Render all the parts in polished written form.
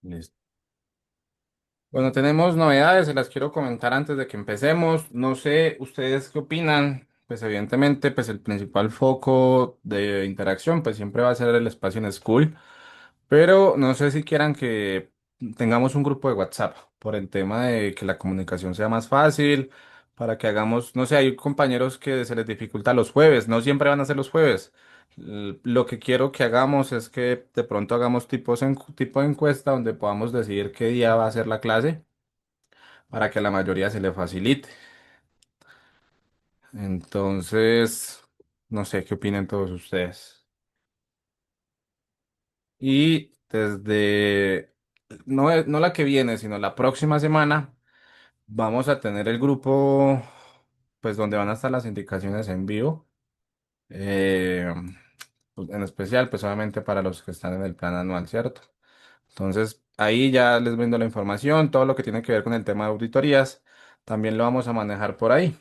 Listo. Bueno, tenemos novedades, se las quiero comentar antes de que empecemos. No sé, ustedes qué opinan. Pues evidentemente, pues el principal foco de interacción, pues siempre va a ser el espacio en School. Pero no sé si quieran que tengamos un grupo de WhatsApp por el tema de que la comunicación sea más fácil, para que hagamos, no sé, hay compañeros que se les dificulta los jueves, no siempre van a ser los jueves. Lo que quiero que hagamos es que de pronto hagamos tipo de encuesta donde podamos decidir qué día va a ser la clase para que a la mayoría se le facilite. Entonces, no sé qué opinan todos ustedes. Y no la que viene, sino la próxima semana, vamos a tener el grupo, pues donde van a estar las indicaciones en vivo. eh, pues, en especial, pues obviamente para los que están en el plan anual, ¿cierto? Entonces, ahí ya les brindo la información, todo lo que tiene que ver con el tema de auditorías, también lo vamos a manejar por ahí.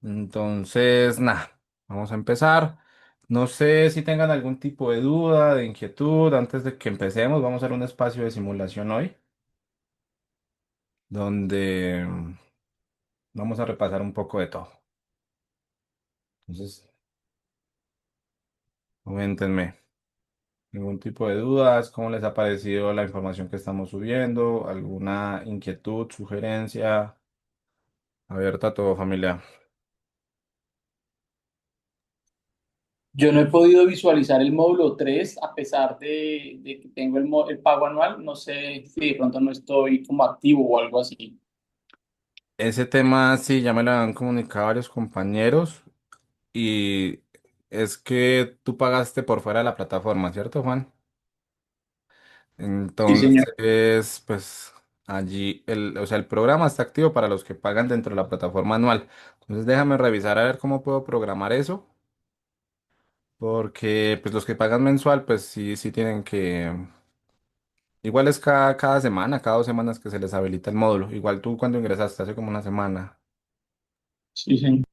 Entonces, nada, vamos a empezar. No sé si tengan algún tipo de duda, de inquietud antes de que empecemos. Vamos a hacer un espacio de simulación hoy, donde vamos a repasar un poco de todo. Entonces, coméntenme ningún tipo de dudas, cómo les ha parecido la información que estamos subiendo, alguna inquietud, sugerencia. Abierta a todo, familia. Yo no he podido visualizar el módulo 3 a pesar de que tengo el pago anual. No sé si de pronto no estoy como activo o algo así. Ese tema sí, ya me lo han comunicado varios compañeros. Y es que tú pagaste por fuera de la plataforma, ¿cierto, Juan? Sí, señor. Entonces, pues allí, o sea, el programa está activo para los que pagan dentro de la plataforma anual. Entonces, déjame revisar a ver cómo puedo programar eso, porque pues los que pagan mensual, pues sí, sí tienen que... Igual es cada semana, cada 2 semanas que se les habilita el módulo. Igual tú cuando ingresaste hace como una semana. Sí, señor.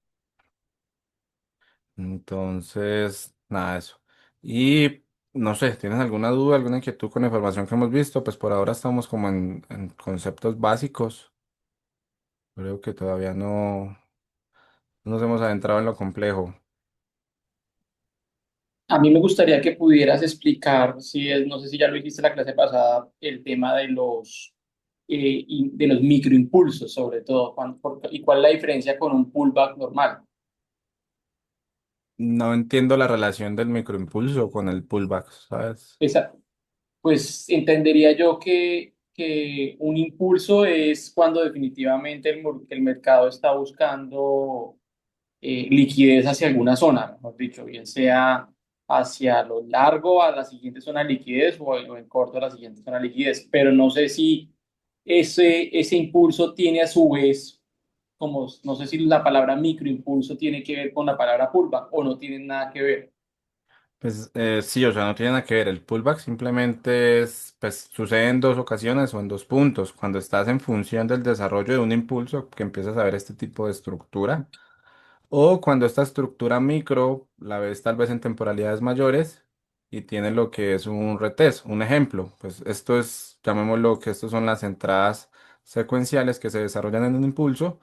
Entonces, nada, de eso. Y no sé, ¿tienes alguna duda, alguna inquietud con la información que hemos visto? Pues por ahora estamos como en conceptos básicos. Creo que todavía no nos hemos adentrado en lo complejo. A mí me gustaría que pudieras explicar, si es, no sé si ya lo hiciste la clase pasada, el tema de los microimpulsos, sobre todo, y cuál es la diferencia con un pullback normal. No entiendo la relación del microimpulso con el pullback, ¿sabes? Esa, pues entendería yo que un impulso es cuando definitivamente el mercado está buscando liquidez hacia alguna zona, mejor dicho, bien sea hacia lo largo a la siguiente zona de liquidez o en corto a la siguiente zona de liquidez, pero no sé si ese impulso tiene a su vez, como no sé si la palabra microimpulso tiene que ver con la palabra pullback o no tienen nada que ver. Pues sí, o sea, no tiene nada que ver. El pullback simplemente es, pues sucede en dos ocasiones o en dos puntos. Cuando estás en función del desarrollo de un impulso, que empiezas a ver este tipo de estructura. O cuando esta estructura micro la ves tal vez en temporalidades mayores y tiene lo que es un retest. Un ejemplo, pues esto es, llamémoslo que estos son las entradas secuenciales que se desarrollan en un impulso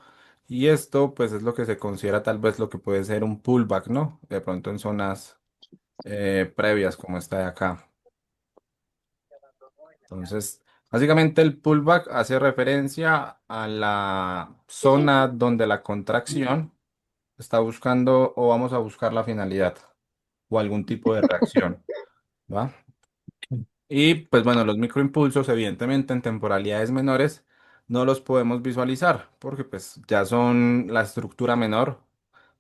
y esto pues es lo que se considera tal vez lo que puede ser un pullback, ¿no? De pronto en zonas previas como esta de acá. Entonces, básicamente el pullback hace referencia a la zona donde la contracción está buscando o vamos a buscar la finalidad o algún tipo de reacción, ¿va? Y pues bueno, los microimpulsos evidentemente en temporalidades menores no los podemos visualizar porque pues ya son la estructura menor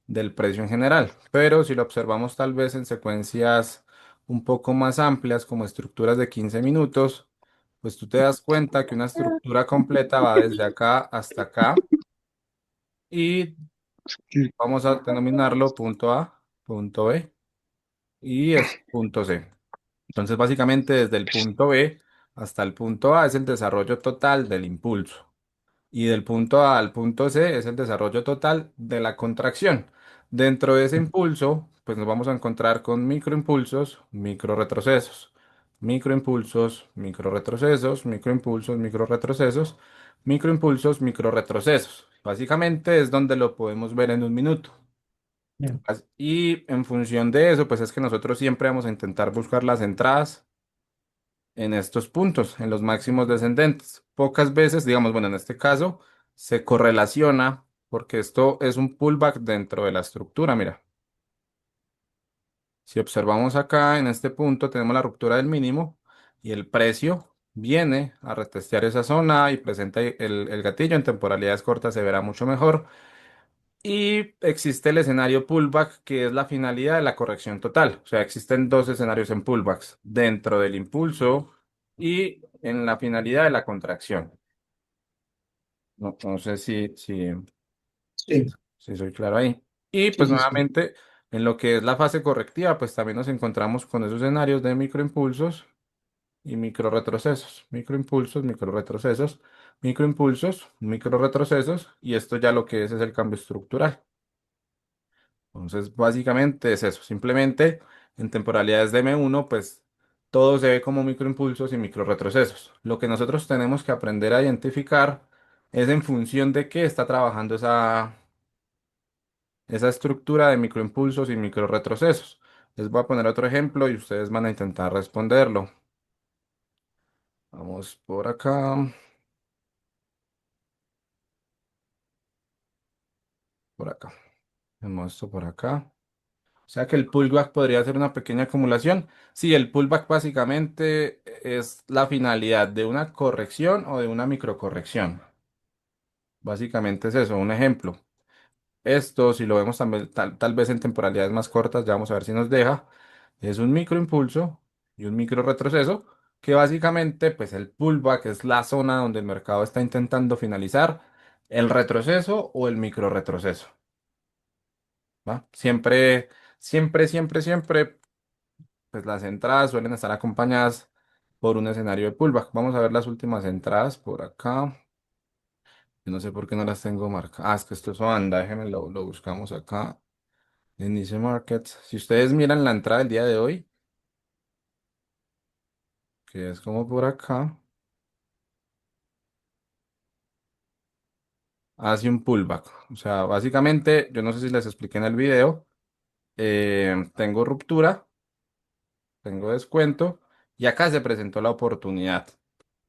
del precio en general, pero si lo observamos tal vez en secuencias un poco más amplias como estructuras de 15 minutos, pues tú te das cuenta que una estructura completa va desde acá hasta acá y vamos a denominarlo punto A, punto B y es punto C. Entonces, básicamente desde el punto B hasta el punto A es el desarrollo total del impulso. Y del punto A al punto C es el desarrollo total de la contracción. Dentro de ese impulso, pues nos vamos a encontrar con microimpulsos, micro retrocesos. microimpulsos, microretrocesos, microimpulsos, microretrocesos, microimpulsos, microretrocesos. Básicamente es donde lo podemos ver en un minuto. Bien. Y en función de eso, pues es que nosotros siempre vamos a intentar buscar las entradas en estos puntos, en los máximos descendentes. Pocas veces, digamos, bueno, en este caso se correlaciona porque esto es un pullback dentro de la estructura. Mira, si observamos acá en este punto, tenemos la ruptura del mínimo y el precio viene a retestear esa zona y presenta el gatillo en temporalidades cortas, se verá mucho mejor. Y existe el escenario pullback, que es la finalidad de la corrección total. O sea, existen dos escenarios en pullbacks, dentro del impulso y en la finalidad de la contracción. No sé Sí, si soy claro ahí. Y sí, pues sí, sí. nuevamente, en lo que es la fase correctiva, pues también nos encontramos con esos escenarios de microimpulsos y microretrocesos. Microimpulsos, microretrocesos, microimpulsos, microretrocesos. Y esto ya lo que es el cambio estructural. Entonces, básicamente es eso. Simplemente en temporalidades de M1, pues todo se ve como microimpulsos y microretrocesos. Lo que nosotros tenemos que aprender a identificar es en función de qué está trabajando esa estructura de microimpulsos y microretrocesos. Les voy a poner otro ejemplo y ustedes van a intentar responderlo. Vamos por acá, por acá. Hacemos esto por acá. O sea que el pullback podría ser una pequeña acumulación. Sí, el pullback básicamente es la finalidad de una corrección o de una microcorrección. Básicamente es eso, un ejemplo. Esto, si lo vemos también, tal vez en temporalidades más cortas, ya vamos a ver si nos deja. Es un microimpulso y un micro retroceso, que básicamente, pues el pullback es la zona donde el mercado está intentando finalizar el retroceso o el micro retroceso. ¿Va? Siempre, pues las entradas suelen estar acompañadas por un escenario de pullback. Vamos a ver las últimas entradas por acá. Yo no sé por qué no las tengo marcadas. Ah, es que esto es anda, déjenme lo buscamos acá. Inicio Markets. Si ustedes miran la entrada del día de hoy, que es como por acá, hace un pullback. O sea, básicamente, yo no sé si les expliqué en el video, tengo ruptura, tengo descuento y acá se presentó la oportunidad.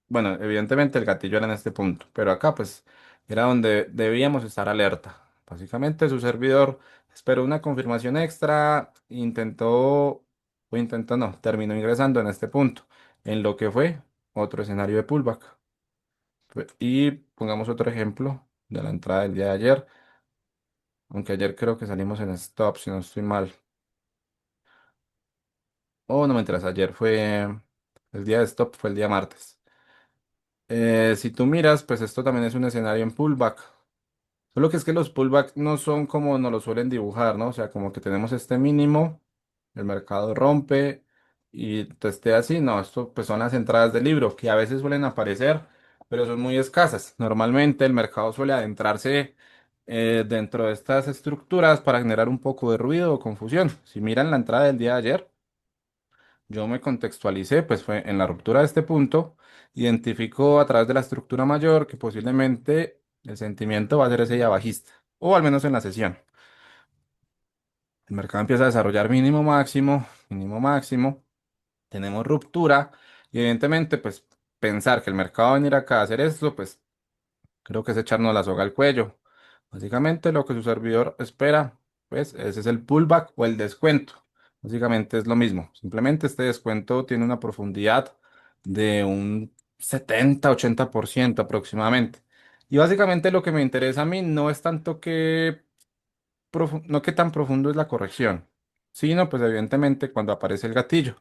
Bueno, evidentemente el gatillo era en este punto, pero acá pues era donde debíamos estar alerta. Básicamente su servidor esperó una confirmación extra, intentó no, terminó ingresando en este punto, en lo que fue otro escenario de pullback. Y pongamos otro ejemplo de la entrada del día de ayer, aunque ayer creo que salimos en stop, si no estoy mal. Oh, no me interesa, ayer fue el día de stop, fue el día martes. Si tú miras, pues esto también es un escenario en pullback. Solo que es que los pullbacks no son como nos lo suelen dibujar, ¿no? O sea, como que tenemos este mínimo, el mercado rompe y testea así. No, esto pues son las entradas del libro que a veces suelen aparecer, pero son muy escasas. Normalmente el mercado suele adentrarse dentro de estas estructuras para generar un poco de ruido o confusión. Si miran la entrada del día de ayer, yo me contextualicé, pues fue en la ruptura de este punto, identificó a través de la estructura mayor que posiblemente el sentimiento va a ser ese ya bajista, o al menos en la sesión. El mercado empieza a desarrollar mínimo máximo, mínimo máximo, tenemos ruptura, y evidentemente, pues pensar que el mercado va a venir acá a hacer esto, pues creo que es echarnos la soga al cuello. Básicamente lo que su servidor espera, pues ese es el pullback o el descuento. Básicamente es lo mismo. Simplemente este descuento tiene una profundidad de un 70-80% aproximadamente. Y básicamente lo que me interesa a mí no es tanto no qué tan profundo es la corrección, sino pues evidentemente cuando aparece el gatillo.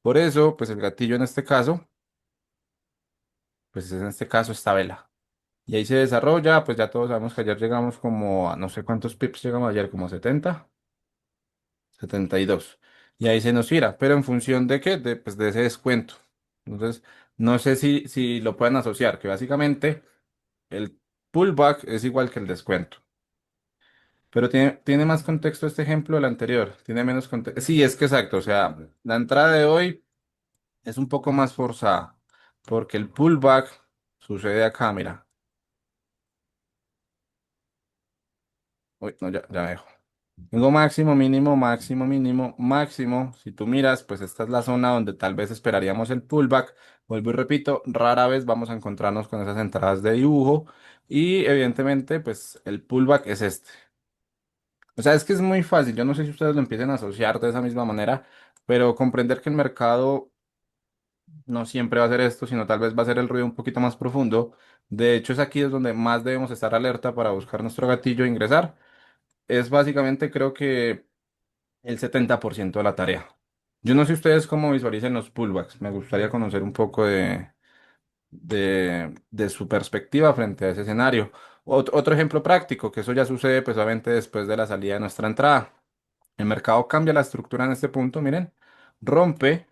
Por eso, pues el gatillo en este caso, pues es en este caso esta vela. Y ahí se desarrolla, pues ya todos sabemos que ayer llegamos como a no sé cuántos pips llegamos ayer, como 72. Y ahí se nos gira, pero en función de qué, pues de ese descuento. Entonces, no sé si lo pueden asociar, que básicamente el pullback es igual que el descuento. Pero tiene más contexto este ejemplo del anterior, tiene menos contexto. Sí, es que exacto, o sea, la entrada de hoy es un poco más forzada, porque el pullback sucede acá, mira. Uy, no, ya dejo. Tengo máximo, mínimo, máximo, mínimo, máximo. Si tú miras, pues esta es la zona donde tal vez esperaríamos el pullback. Vuelvo y repito, rara vez vamos a encontrarnos con esas entradas de dibujo y evidentemente, pues el pullback es este. O sea, es que es muy fácil. Yo no sé si ustedes lo empiecen a asociar de esa misma manera, pero comprender que el mercado no siempre va a ser esto, sino tal vez va a ser el ruido un poquito más profundo. De hecho, es aquí es donde más debemos estar alerta para buscar nuestro gatillo e ingresar. Es básicamente, creo que el 70% de la tarea. Yo no sé ustedes cómo visualicen los pullbacks. Me gustaría conocer un poco de su perspectiva frente a ese escenario. Otro ejemplo práctico, que eso ya sucede pues obviamente después de la salida de nuestra entrada. El mercado cambia la estructura en este punto, miren, rompe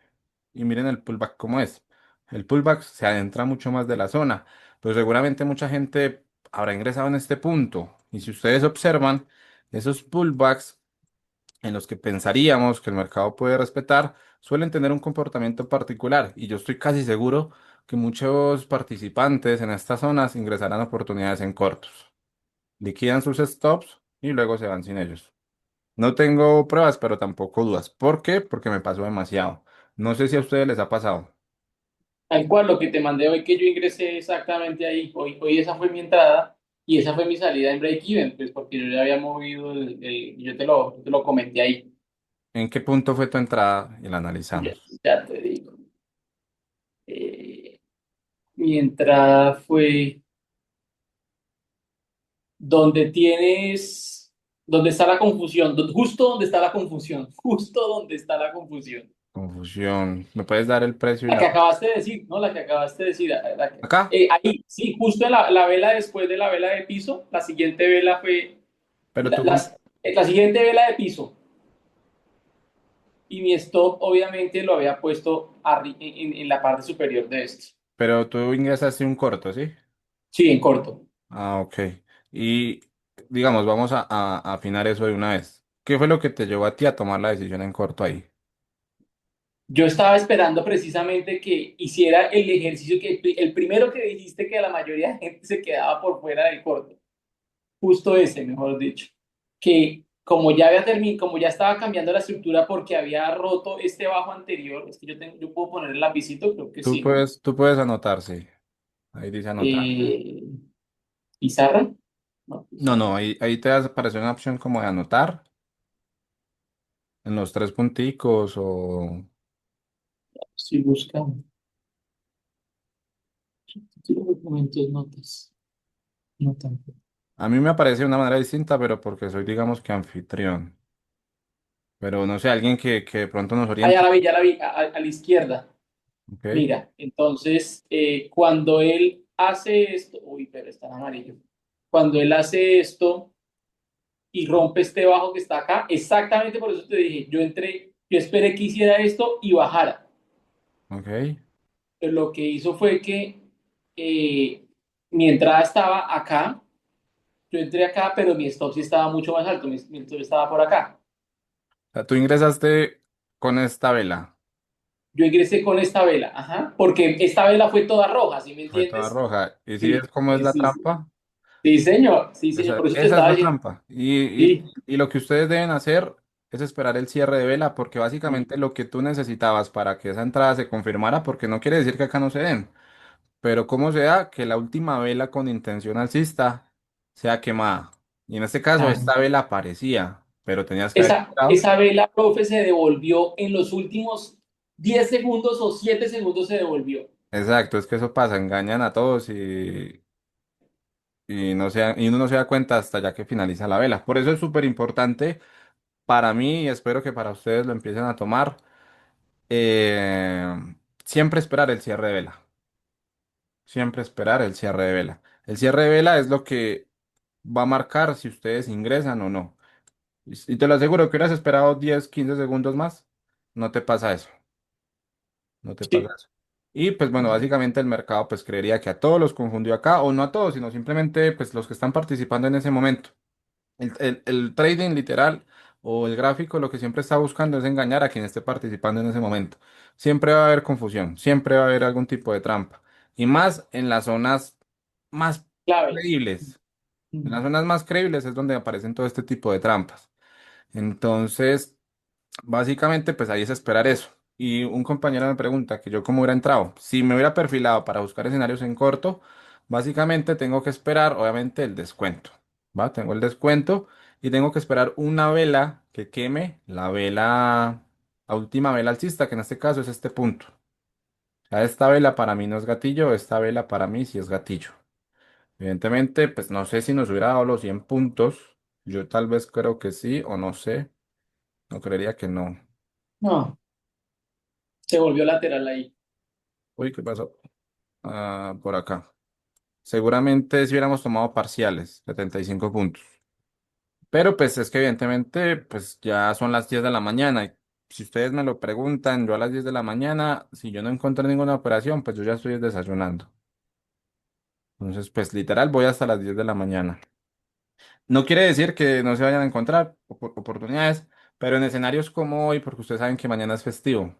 y miren el pullback cómo es. El pullback se adentra mucho más de la zona, pero seguramente mucha gente habrá ingresado en este punto. Y si ustedes observan, esos pullbacks en los que pensaríamos que el mercado puede respetar, suelen tener un comportamiento particular. Y yo estoy casi seguro que muchos participantes en estas zonas ingresarán oportunidades en cortos. Liquidan sus stops y luego se van sin ellos. No tengo pruebas, pero tampoco dudas. ¿Por qué? Porque me pasó demasiado. No sé si a ustedes les ha pasado. Tal cual, lo que te mandé hoy que yo ingresé exactamente ahí, hoy esa fue mi entrada y esa fue mi salida en break-even, pues porque yo ya había movido yo te lo comenté ahí. ¿En qué punto fue tu entrada? Y la Ya, analizamos. ya te digo. Eh, Mi entrada fue donde donde está la confusión, justo donde está la confusión, justo donde está la confusión. Confusión. ¿Me puedes dar el precio y La que la... acabaste de decir, ¿no? La que acabaste de decir. Acá? Ahí, sí, justo en la vela después de la vela de piso, la siguiente vela fue, Pero la, tú... las- la siguiente vela de piso. Y mi stop obviamente lo había puesto en la parte superior de esto. Pero tú ingresaste un corto, ¿sí? Sí, en corto. Ah, ok. Y digamos, vamos a afinar eso de una vez. ¿Qué fue lo que te llevó a ti a tomar la decisión en corto ahí? Yo estaba esperando precisamente que hiciera el ejercicio el primero que dijiste que la mayoría de gente se quedaba por fuera del corto. Justo ese, mejor dicho. Que como ya había terminado, como ya estaba cambiando la estructura porque había roto este bajo anterior, es que yo puedo poner el lapicito, creo que sí, ¿no? Tú puedes anotar, sí. Ahí dice anotar. Eh, Pizarra, ¿no? No, Pizarra. no, ahí te aparece una opción como de anotar en los tres punticos o... Estoy buscando. Título, documentos, notas. No tampoco. A mí me aparece de una manera distinta, pero porque soy, digamos que anfitrión. Pero no sé, alguien que de pronto nos Ah, oriente. ya la vi, a la izquierda. Ok, Mira, entonces, cuando él hace esto, uy, pero está en amarillo. Cuando él hace esto y rompe este bajo que está acá, exactamente por eso te dije, yo esperé que hiciera esto y bajara. ok. Pero lo que hizo fue que eh, mi entrada estaba acá, yo entré acá, pero mi stop sí estaba mucho más alto, mi stop estaba por acá. O sea, tú ingresaste con esta vela. Yo ingresé con esta vela, ajá, porque esta vela fue toda roja, ¿sí me Fue toda entiendes? roja. ¿Y si Sí, ves cómo es sí, la sí, sí. trampa? Sí, señor, por eso te Esa es estaba la diciendo. trampa. Sí. Y lo que ustedes deben hacer es esperar el cierre de vela, porque básicamente lo que tú necesitabas para que esa entrada se confirmara, porque no quiere decir que acá no se den, pero como sea que la última vela con intención alcista sea quemada. Y en este caso, Ah, esta vela aparecía, pero tenías que haber esperado. esa vela, profe, se devolvió en los últimos 10 segundos o 7 segundos se devolvió. Exacto, es que eso pasa, engañan a todos y uno no se da cuenta hasta ya que finaliza la vela. Por eso es súper importante para mí y espero que para ustedes lo empiecen a tomar. eh, Siempre esperar el cierre de vela. Siempre esperar el cierre de vela. El cierre de vela es lo que va a marcar si ustedes ingresan o no. Y te lo aseguro que hubieras esperado 10 15 segundos más, no te pasa eso. No te pasa Sí. eso. Y pues bueno, básicamente el mercado pues creería que a todos los confundió acá, o no a todos, sino simplemente pues los que están participando en ese momento. El trading literal o el gráfico lo que siempre está buscando es engañar a quien esté participando en ese momento. Siempre va a haber confusión, siempre va a haber algún tipo de trampa. Y más en las zonas más Claves. creíbles. En las Mm. zonas más creíbles es donde aparecen todo este tipo de trampas. Entonces, básicamente, pues ahí es esperar eso. Y un compañero me pregunta que yo cómo hubiera entrado. Si me hubiera perfilado para buscar escenarios en corto, básicamente tengo que esperar, obviamente, el descuento. ¿Va? Tengo el descuento y tengo que esperar una vela que queme la vela, la última vela alcista, que en este caso es este punto. O sea, esta vela para mí no es gatillo, esta vela para mí sí es gatillo. Evidentemente, pues no sé si nos hubiera dado los 100 puntos. Yo tal vez creo que sí o no sé. No creería que no. No, se volvió lateral ahí. Uy, ¿qué pasó? Ah, por acá. Seguramente si hubiéramos tomado parciales, 75 puntos. Pero pues es que evidentemente pues ya son las 10 de la mañana. Y si ustedes me lo preguntan, yo a las 10 de la mañana, si yo no encuentro ninguna operación, pues yo ya estoy desayunando. Entonces, pues literal voy hasta las 10 de la mañana. No quiere decir que no se vayan a encontrar oportunidades, pero en escenarios como hoy, porque ustedes saben que mañana es festivo,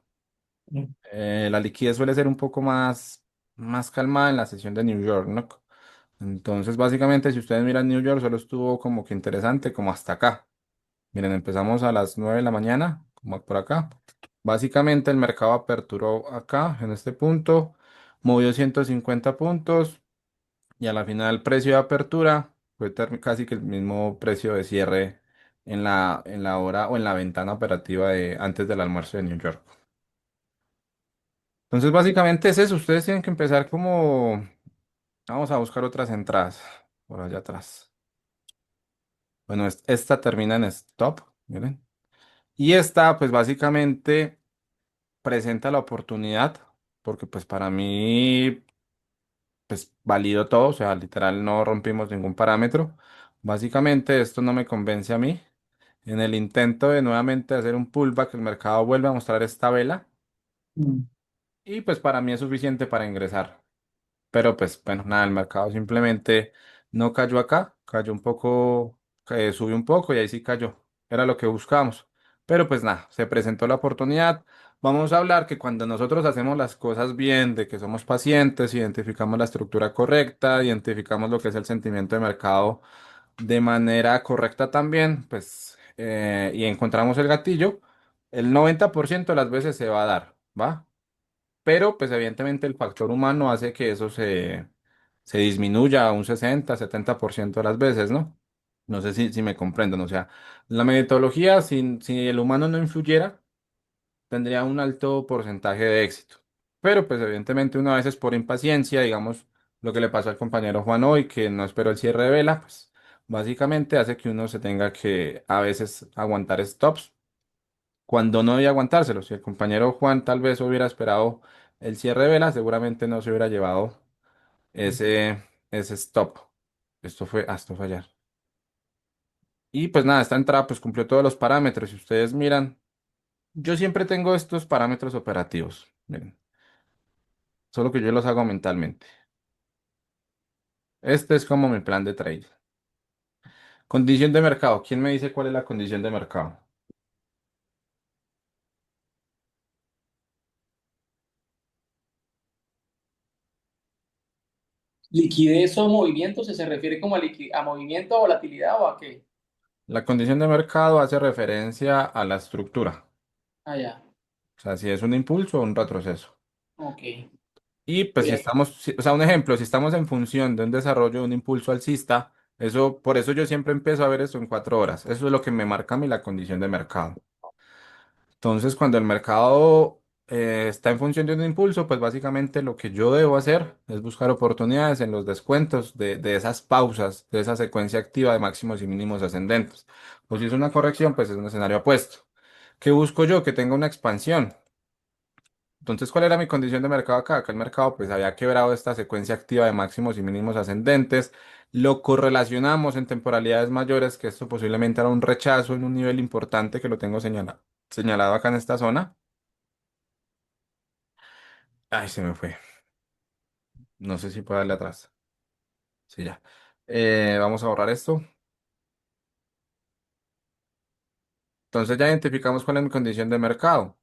Mm. la liquidez suele ser un poco más calmada en la sesión de New York, ¿no? Entonces, básicamente, si ustedes miran New York, solo estuvo como que interesante, como hasta acá. Miren, empezamos a las 9 de la mañana, como por acá. Básicamente, el mercado aperturó acá, en este punto, movió 150 puntos y a la final el precio de apertura fue casi que el mismo precio de cierre en la hora o en la ventana operativa de antes del almuerzo de New York. Entonces, básicamente es eso. Ustedes tienen que empezar como... Vamos a buscar otras entradas por allá atrás. Bueno, esta termina en stop, miren. Y esta, pues básicamente presenta la oportunidad, porque pues para mí, pues valido todo, o sea, literal no rompimos ningún parámetro. Básicamente esto no me convence a mí. En el intento de nuevamente hacer un pullback, el mercado vuelve a mostrar esta vela Mm. y pues para mí es suficiente para ingresar. Pero pues bueno, nada, el mercado simplemente no cayó acá, cayó un poco, subió un poco y ahí sí cayó. Era lo que buscábamos. Pero pues nada, se presentó la oportunidad. Vamos a hablar que cuando nosotros hacemos las cosas bien, de que somos pacientes, identificamos la estructura correcta, identificamos lo que es el sentimiento de mercado de manera correcta también, pues, y encontramos el gatillo, el 90% de las veces se va a dar, ¿va? Pero pues evidentemente el factor humano hace que eso se disminuya a un 60-70% de las veces, ¿no? No sé si me comprenden, o sea, la metodología, si el humano no influyera, tendría un alto porcentaje de éxito. Pero pues evidentemente uno a veces por impaciencia, digamos, lo que le pasó al compañero Juan hoy, que no esperó el cierre de vela, pues básicamente hace que uno se tenga que a veces aguantar stops cuando no debía aguantárselo. Si el compañero Juan tal vez hubiera esperado el cierre de vela, seguramente no se hubiera llevado ese stop. Esto fue ayer. Y pues nada, esta entrada pues cumplió todos los parámetros. Si ustedes miran, yo siempre tengo estos parámetros operativos. Miren, solo que yo los hago mentalmente. Este es como mi plan de trade. Condición de mercado. ¿Quién me dice cuál es la condición de mercado? ¿Liquidez o movimiento? ¿Se refiere como a movimiento, a volatilidad o a qué? La condición de mercado hace referencia a la estructura. Ah, ya. O sea, si es un impulso o un retroceso. Ok. Y pues si Bien. estamos, o sea, un ejemplo, si estamos en función de un desarrollo de un impulso alcista, eso, por eso yo siempre empiezo a ver esto en 4 horas. Eso es lo que me marca a mí la condición de mercado. Entonces, cuando el mercado está en función de un impulso, pues básicamente lo que yo debo hacer es buscar oportunidades en los descuentos de esas pausas, de esa secuencia activa de máximos y mínimos ascendentes. O si es una corrección, pues es un escenario opuesto. ¿Qué busco yo? Que tenga una expansión. Entonces, ¿cuál era mi condición de mercado acá? Que el mercado pues había quebrado esta secuencia activa de máximos y mínimos ascendentes. Lo correlacionamos en temporalidades mayores, que esto posiblemente era un rechazo en un nivel importante que lo tengo señalado acá en esta zona. Ay, se me fue. No sé si puedo darle atrás. Sí, ya. Vamos a borrar esto. Entonces ya identificamos cuál es mi condición de mercado.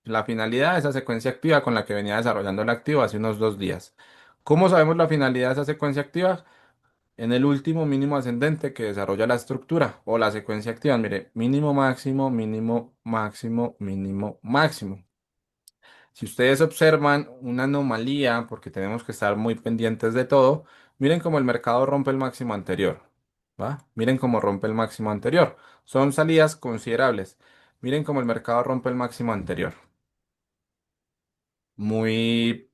La finalidad de esa secuencia activa con la que venía desarrollando el activo hace unos 2 días. ¿Cómo sabemos la finalidad de esa secuencia activa? En el último mínimo ascendente que desarrolla la estructura o la secuencia activa. Mire, mínimo, máximo, mínimo, máximo, mínimo, máximo. Si ustedes observan una anomalía, porque tenemos que estar muy pendientes de todo, miren cómo el mercado rompe el máximo anterior. ¿Va? Miren cómo rompe el máximo anterior. Son salidas considerables. Miren cómo el mercado rompe el máximo anterior. Muy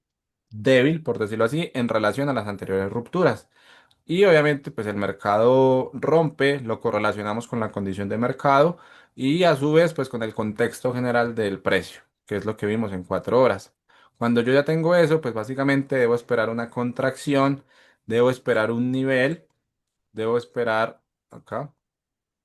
débil, por decirlo así, en relación a las anteriores rupturas. Y obviamente, pues el mercado rompe, lo correlacionamos con la condición de mercado y a su vez, pues con el contexto general del precio, que es lo que vimos en 4 horas. Cuando yo ya tengo eso, pues básicamente debo esperar una contracción, debo esperar un nivel, debo esperar acá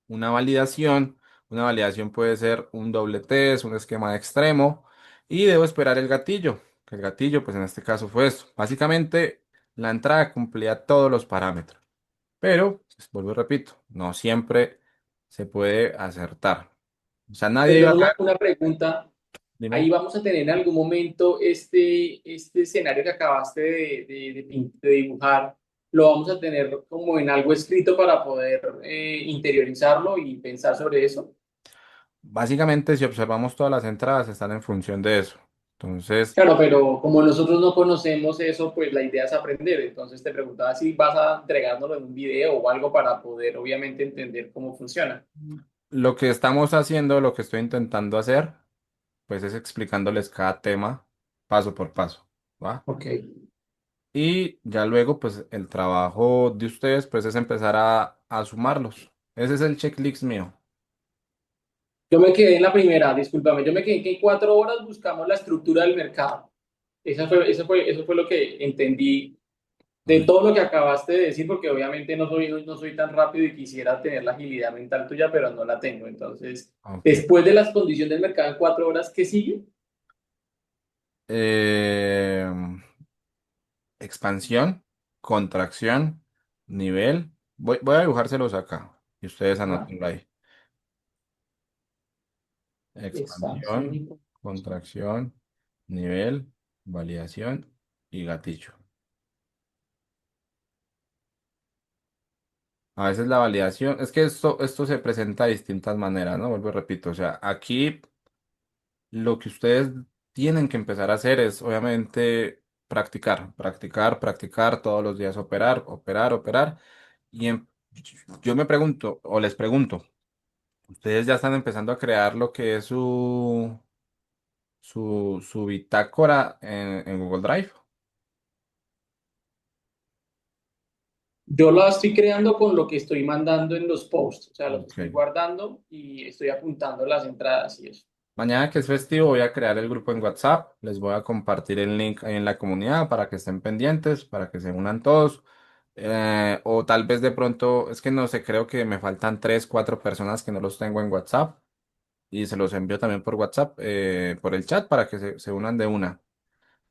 una validación. Una validación puede ser un doble test, un esquema de extremo y debo esperar el gatillo, que el gatillo, pues en este caso fue esto. Básicamente, la entrada cumplía todos los parámetros. Pero, pues, vuelvo y repito, no siempre se puede acertar. O sea, nadie iba Perdón, a caer. una pregunta. Ahí Dime. vamos a tener en algún momento este escenario que acabaste de dibujar, lo vamos a tener como en algo escrito para poder interiorizarlo y pensar sobre eso. Básicamente, si observamos todas las entradas, están en función de eso. Entonces, Claro, pero como nosotros no conocemos eso, pues la idea es aprender. Entonces te preguntaba si vas a entregárnoslo en un video o algo para poder obviamente entender cómo funciona. lo que estamos haciendo, lo que estoy intentando hacer, pues es explicándoles cada tema paso por paso, ¿va? Ok. Y ya luego, pues el trabajo de ustedes, pues es empezar a sumarlos. Ese es el checklist mío. Yo me quedé en la primera, discúlpame, yo me quedé en que en 4 horas buscamos la estructura del mercado. Eso fue lo que entendí de todo lo que acabaste de decir, porque obviamente no soy tan rápido y quisiera tener la agilidad mental tuya, pero no la tengo. Entonces, Ok. después de las condiciones del mercado en 4 horas, ¿qué sigue? Eh, expansión, contracción, nivel. Voy a dibujárselos acá y ustedes Ajá. anótenlo ahí. Expansión Expansión, y contracción, nivel, validación y gatillo. A veces la validación, es que esto se presenta de distintas maneras, ¿no? Vuelvo y repito, o sea, aquí lo que ustedes tienen que empezar a hacer es obviamente practicar, practicar, practicar todos los días, operar, operar, operar. Y yo me pregunto, o les pregunto, ¿ustedes ya están empezando a crear lo que es su bitácora en Google Drive? Yo la estoy creando con lo que estoy mandando en los posts, o sea, los Ok. estoy guardando y estoy apuntando las entradas y eso. Mañana que es festivo voy a crear el grupo en WhatsApp. Les voy a compartir el link ahí en la comunidad para que estén pendientes, para que se unan todos. O tal vez de pronto, es que no sé, creo que me faltan 3, 4 personas que no los tengo en WhatsApp y se los envío también por WhatsApp, por el chat para que se unan de una.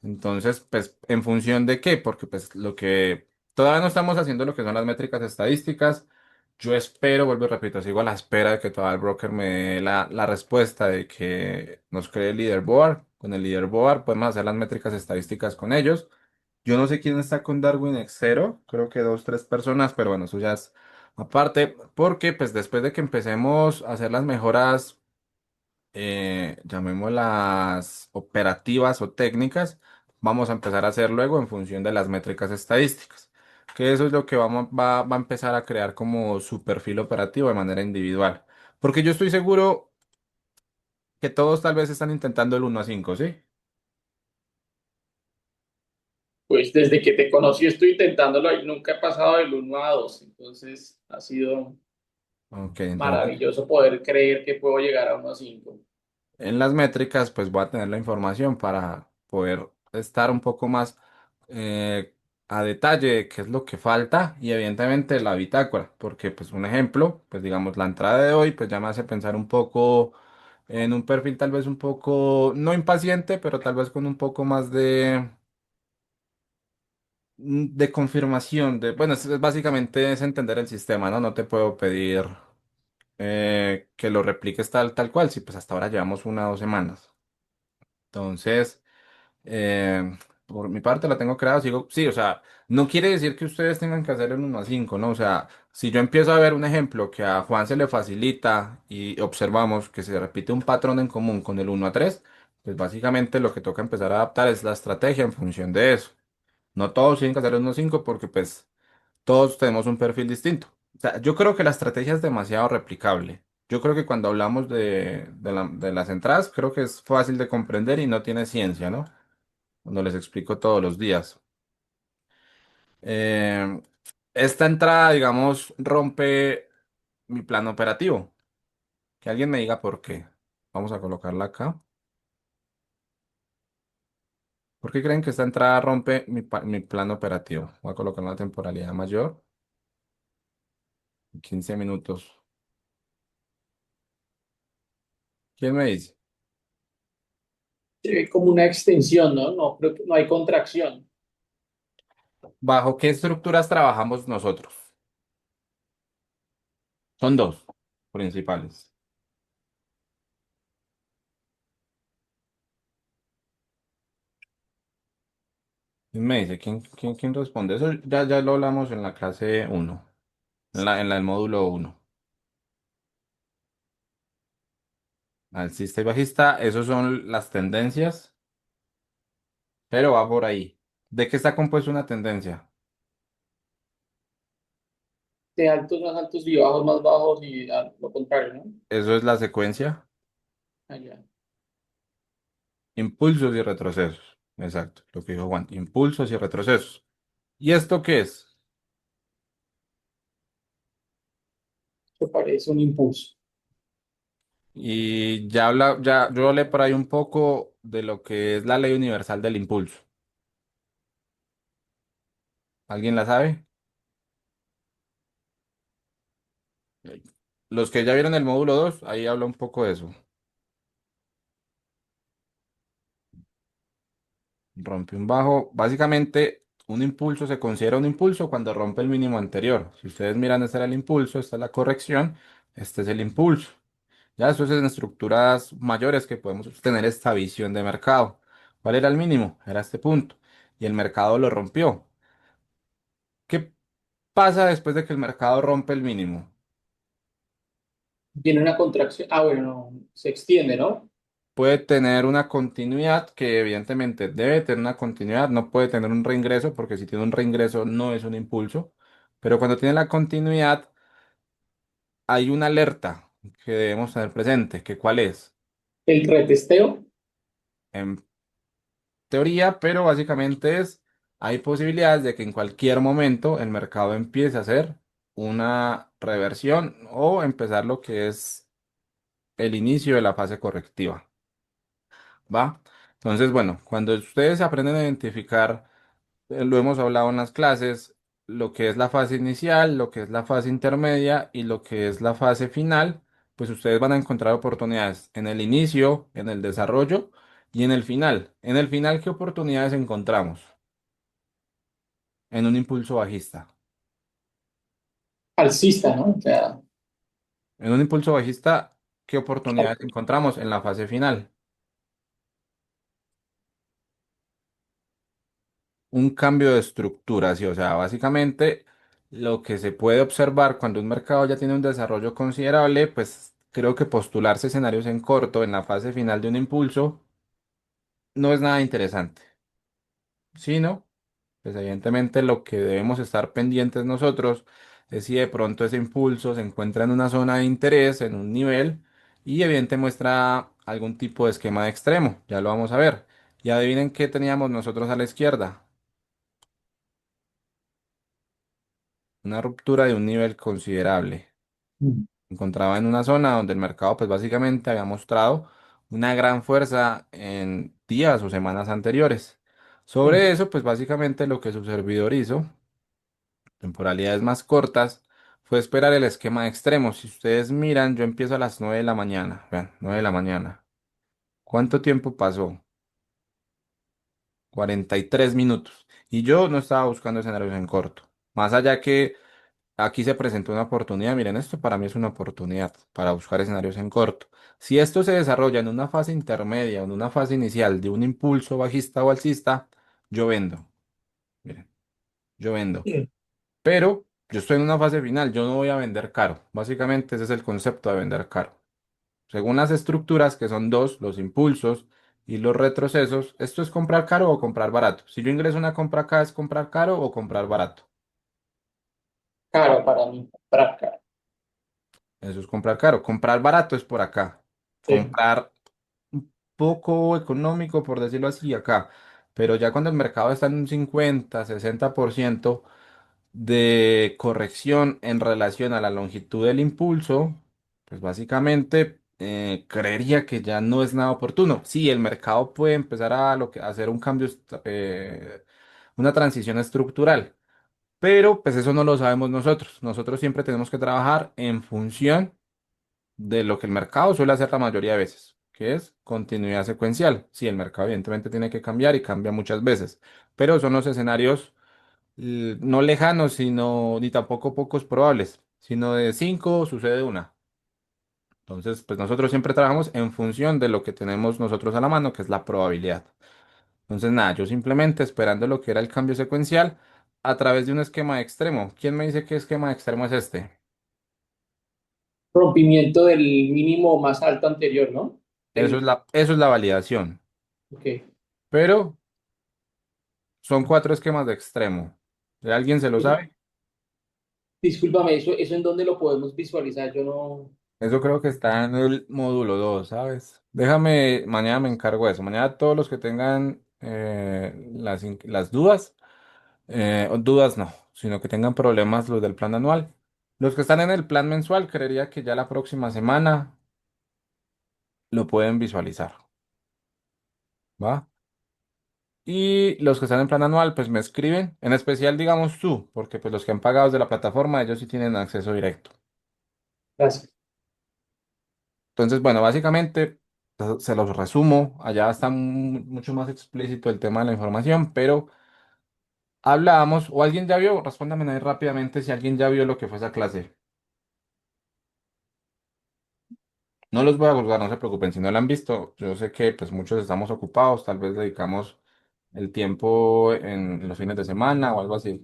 Entonces, pues, ¿en función de qué? Porque pues lo que todavía no estamos haciendo lo que son las métricas estadísticas. Yo espero, vuelvo y repito, sigo a la espera de que todo el broker me dé la respuesta de que nos cree el leaderboard. Con el leaderboard podemos hacer las métricas estadísticas con ellos. Yo no sé quién está con Darwin Exero, creo que 2, 3 personas, pero bueno, eso ya es aparte, porque pues después de que empecemos a hacer las mejoras, llamémoslas operativas o técnicas, vamos a empezar a hacer luego en función de las métricas estadísticas, que eso es lo que va a empezar a crear como su perfil operativo de manera individual. Porque yo estoy seguro que todos tal vez están intentando el 1 a 5, ¿sí? Pues desde que te conocí estoy intentándolo y nunca he pasado del 1 a 2, entonces ha sido Ok, entonces maravilloso poder creer que puedo llegar a 1 a 5. en las métricas, pues voy a tener la información para poder estar un poco más a detalle de qué es lo que falta y evidentemente la bitácora, porque pues un ejemplo, pues digamos la entrada de hoy, pues ya me hace pensar un poco en un perfil tal vez un poco, no impaciente, pero tal vez con un poco más de confirmación, de, bueno, básicamente es entender el sistema, ¿no? No te puedo pedir. que lo repliques tal cual. Sí, pues hasta ahora llevamos 1 o 2 semanas. Entonces, eh, por mi parte la tengo creada, sigo, sí, o sea, no quiere decir que ustedes tengan que hacer el 1 a 5, ¿no? O sea, si yo empiezo a ver un ejemplo que a Juan se le facilita y observamos que se repite un patrón en común con el 1 a 3, pues básicamente lo que toca empezar a adaptar es la estrategia en función de eso. No todos tienen que hacer el 1 a 5 porque pues todos tenemos un perfil distinto. O sea, yo creo que la estrategia es demasiado replicable. Yo creo que cuando hablamos de las entradas, creo que es fácil de comprender y no tiene ciencia, ¿no? Cuando les explico todos los días. Eh, esta entrada, digamos, rompe mi plan operativo. Que alguien me diga por qué. Vamos a colocarla acá. ¿Por qué creen que esta entrada rompe mi plan operativo? Voy a colocar una temporalidad mayor, 15 minutos. ¿Quién me dice? Se ve como una extensión, ¿no? No, creo que no hay contracción. ¿Bajo qué estructuras trabajamos nosotros? Son dos principales. ¿Quién me dice? ¿Quién responde? Eso ya lo hablamos en la clase uno, en la del módulo uno. Alcista y bajista, esos son las tendencias, pero va por ahí. ¿De qué está compuesta una tendencia? De altos más altos y bajos más bajos y lo contrario, ¿no? Eso es la secuencia. Allá. Impulsos y retrocesos. Exacto, lo que dijo Juan. Impulsos y retrocesos. ¿Y esto qué es? Que parece un impulso. Y yo hablé por ahí un poco de lo que es la ley universal del impulso. ¿Alguien la sabe? Los que ya vieron el módulo 2 ahí habla un poco de eso. Rompe un bajo. Básicamente, un impulso se considera un impulso cuando rompe el mínimo anterior. Si ustedes miran, este era el impulso, esta es la corrección, este es el impulso. Ya eso es en estructuras mayores que podemos tener esta visión de mercado. ¿Cuál era el mínimo? Era este punto. Y el mercado lo rompió. ¿Qué pasa después de que el mercado rompe el mínimo? Viene una contracción. Ah, bueno, no, se extiende, ¿no? Puede tener una continuidad que evidentemente debe tener una continuidad, no puede tener un reingreso porque si tiene un reingreso no es un impulso, pero cuando tiene la continuidad hay una alerta que debemos tener presente, que cuál es, El retesteo, en teoría, pero básicamente es, hay posibilidades de que en cualquier momento el mercado empiece a hacer una reversión o empezar lo que es el inicio de la fase correctiva, ¿va? Entonces, bueno, cuando ustedes aprenden a identificar, lo hemos hablado en las clases, lo que es la fase inicial, lo que es la fase intermedia y lo que es la fase final, pues ustedes van a encontrar oportunidades en el inicio, en el desarrollo y en el final. En el final, ¿qué oportunidades encontramos? En un impulso bajista. alcista, ¿no? O sea, En un impulso bajista, ¿qué oportunidades encontramos en la fase final? Un cambio de estructura, sí, o sea, básicamente lo que se puede observar cuando un mercado ya tiene un desarrollo considerable, pues creo que postularse escenarios en corto en la fase final de un impulso no es nada interesante, sino, pues evidentemente lo que debemos estar pendientes nosotros es si de pronto ese impulso se encuentra en una zona de interés, en un nivel, y evidentemente muestra algún tipo de esquema de extremo, ya lo vamos a ver. Y adivinen qué teníamos nosotros a la izquierda. Una ruptura de un nivel considerable. Encontraba en una zona donde el mercado pues básicamente había mostrado una gran fuerza en días o semanas anteriores. Sobre eso pues básicamente lo que su servidor hizo, temporalidades más cortas, fue esperar el esquema de extremos. Si ustedes miran, yo empiezo a las 9 de la mañana. Vean, 9 de la mañana. ¿Cuánto tiempo pasó? 43 minutos. Y yo no estaba buscando escenarios en corto. Más allá que aquí se presentó una oportunidad. Miren, esto para mí es una oportunidad para buscar escenarios en corto. Si esto se desarrolla en una fase intermedia o en una fase inicial de un impulso bajista o alcista, yo vendo. Miren, yo vendo. Sí. Pero yo estoy en una fase final, yo no voy a vender caro. Básicamente ese es el concepto de vender caro. Según las estructuras, que son dos, los impulsos y los retrocesos, esto es comprar caro o comprar barato. Si yo ingreso una compra acá, ¿es comprar caro o comprar barato? Caro para mí, para caro. Eso es comprar caro. Comprar barato es por acá. Sí. Comprar un poco económico, por decirlo así, acá. Pero ya cuando el mercado está en un 50-60% de corrección en relación a la longitud del impulso, pues básicamente creería que ya no es nada oportuno. Sí, el mercado puede empezar a hacer un cambio, una transición estructural, pero pues eso no lo sabemos nosotros. Nosotros siempre tenemos que trabajar en función de lo que el mercado suele hacer la mayoría de veces, que es continuidad secuencial. Sí, el mercado evidentemente tiene que cambiar y cambia muchas veces, pero son los escenarios no lejanos, sino ni tampoco pocos probables, sino de cinco sucede una. Entonces, pues nosotros siempre trabajamos en función de lo que tenemos nosotros a la mano, que es la probabilidad. Entonces, nada, yo simplemente esperando lo que era el cambio secuencial a través de un esquema extremo. ¿Quién me dice qué esquema extremo es este? Rompimiento del mínimo más alto anterior, ¿no? Técnico. Eso es la validación. Ok. Pero son cuatro esquemas de extremo. ¿De ¿Alguien se lo sabe? Discúlpame, eso en dónde lo podemos visualizar, yo no. Eso creo que está en el módulo 2, ¿sabes? Déjame, mañana me encargo de eso. Mañana todos los que tengan las dudas, o dudas no, sino que tengan problemas los del plan anual. Los que están en el plan mensual, creería que ya la próxima semana lo pueden visualizar, ¿va? Y los que están en plan anual, pues me escriben, en especial digamos tú, porque pues los que han pagado desde la plataforma, ellos sí tienen acceso directo. Gracias. Entonces, bueno, básicamente se los resumo. Allá está mucho más explícito el tema de la información, pero hablábamos, o alguien ya vio, respóndame ahí rápidamente si alguien ya vio lo que fue esa clase. No los voy a juzgar, no se preocupen, si no la han visto, yo sé que pues muchos estamos ocupados, tal vez dedicamos el tiempo en los fines de semana o algo así.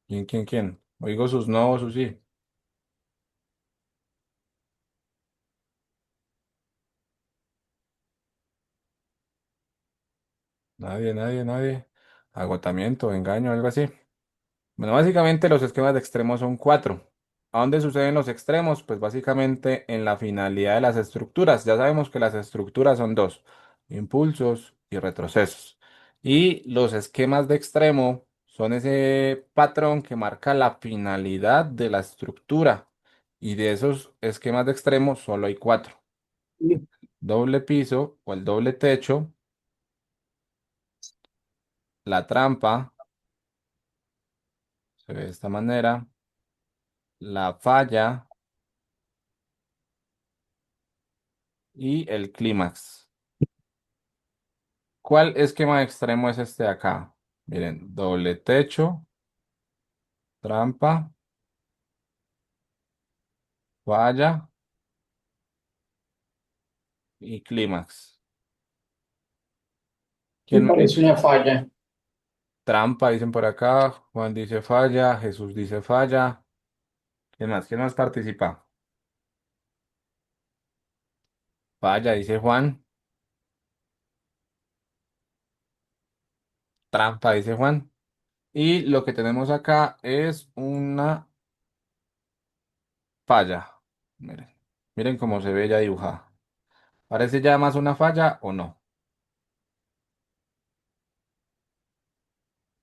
¿Quién? Oigo sus no, sus sí. Nadie. Agotamiento, engaño, algo así. Bueno, básicamente los esquemas de extremos son cuatro. ¿A dónde suceden los extremos? Pues básicamente en la finalidad de las estructuras. Ya sabemos que las estructuras son dos, impulsos y retrocesos. Y los esquemas de extremo son ese patrón que marca la finalidad de la estructura. Y de esos esquemas de extremo solo hay cuatro. Doble piso o el doble techo, la trampa, se ve de esta manera, la falla y el clímax. ¿Cuál esquema extremo es este de acá? Miren, doble techo, trampa, falla y clímax. Me ¿Quién me parece dice? una falla. Trampa, dicen por acá. Juan dice falla. Jesús dice falla. ¿Quién más? ¿Quién más participa? Falla, dice Juan. Trampa, dice Juan. Y lo que tenemos acá es una falla. Miren, miren cómo se ve ya dibujada. ¿Parece ya más una falla o no?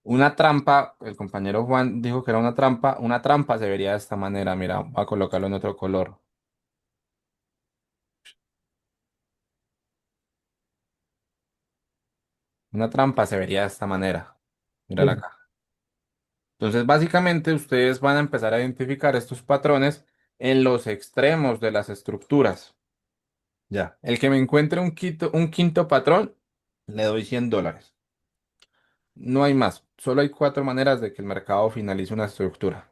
Una trampa, el compañero Juan dijo que era una trampa se vería de esta manera, mira, voy a colocarlo en otro color. Una trampa se vería de esta manera, mírala Sí. acá. Entonces, básicamente, ustedes van a empezar a identificar estos patrones en los extremos de las estructuras. Ya, el que me encuentre un quinto patrón, le doy $100. No hay más. Solo hay cuatro maneras de que el mercado finalice una estructura.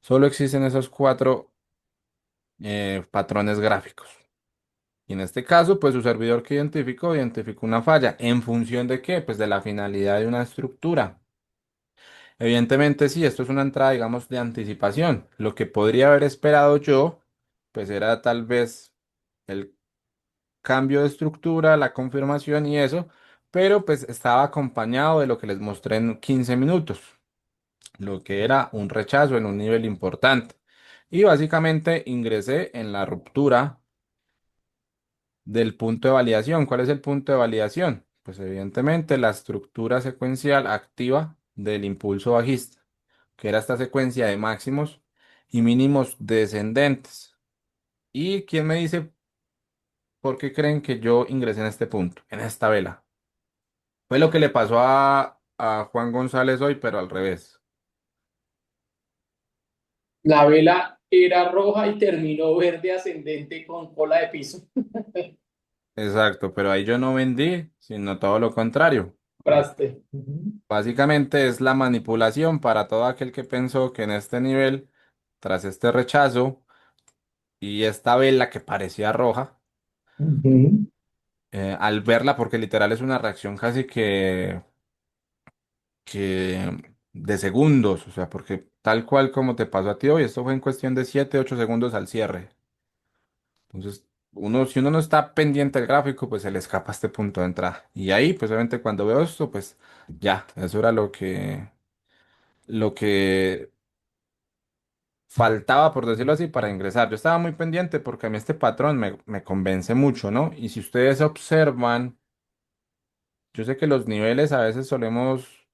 Solo existen esos cuatro patrones gráficos. Y en este caso, pues su servidor que identificó una falla. ¿En función de qué? Pues de la finalidad de una estructura. Evidentemente, sí, esto es una entrada, digamos, de anticipación. Lo que podría haber esperado yo, pues era tal vez el cambio de estructura, la confirmación y eso, pero pues estaba acompañado de lo que les mostré en 15 minutos, lo que era un rechazo en un nivel importante. Y básicamente ingresé en la ruptura del punto de validación. ¿Cuál es el punto de validación? Pues evidentemente la estructura secuencial activa del impulso bajista, que era esta secuencia de máximos y mínimos descendentes. ¿Y quién me dice por qué creen que yo ingresé en este punto, en esta vela? Fue lo que le pasó a Juan González hoy, pero al revés. La vela era roja y terminó verde ascendente con cola de piso. Exacto, pero ahí yo no vendí, sino todo lo contrario. Compraste. Ujú. Básicamente es la manipulación para todo aquel que pensó que en este nivel, tras este rechazo y esta vela que parecía roja, Ujú. al verla, porque literal es una reacción casi que de segundos, o sea, porque tal cual como te pasó a ti hoy, esto fue en cuestión de 7 8 segundos al cierre. Entonces, si uno no está pendiente del gráfico, pues se le escapa este punto de entrada. Y ahí, pues obviamente cuando veo esto, pues ya, eso era lo que faltaba, por decirlo así, para ingresar. Yo estaba muy pendiente porque a mí este patrón me convence mucho, ¿no? Y si ustedes observan, yo sé que los niveles a veces solemos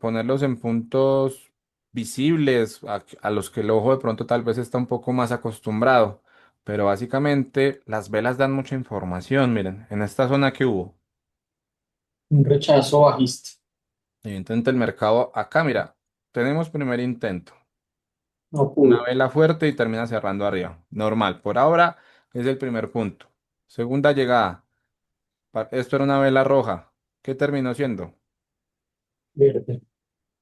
ponerlos en puntos visibles a los que el ojo de pronto tal vez está un poco más acostumbrado. Pero básicamente las velas dan mucha información. Miren, en esta zona que hubo, Un rechazo bajista. evidentemente el mercado acá, mira, tenemos primer intento. No Una pudo. vela fuerte y termina cerrando arriba. Normal. Por ahora es el primer punto. Segunda llegada. Esto era una vela roja. ¿Qué terminó siendo? Verde.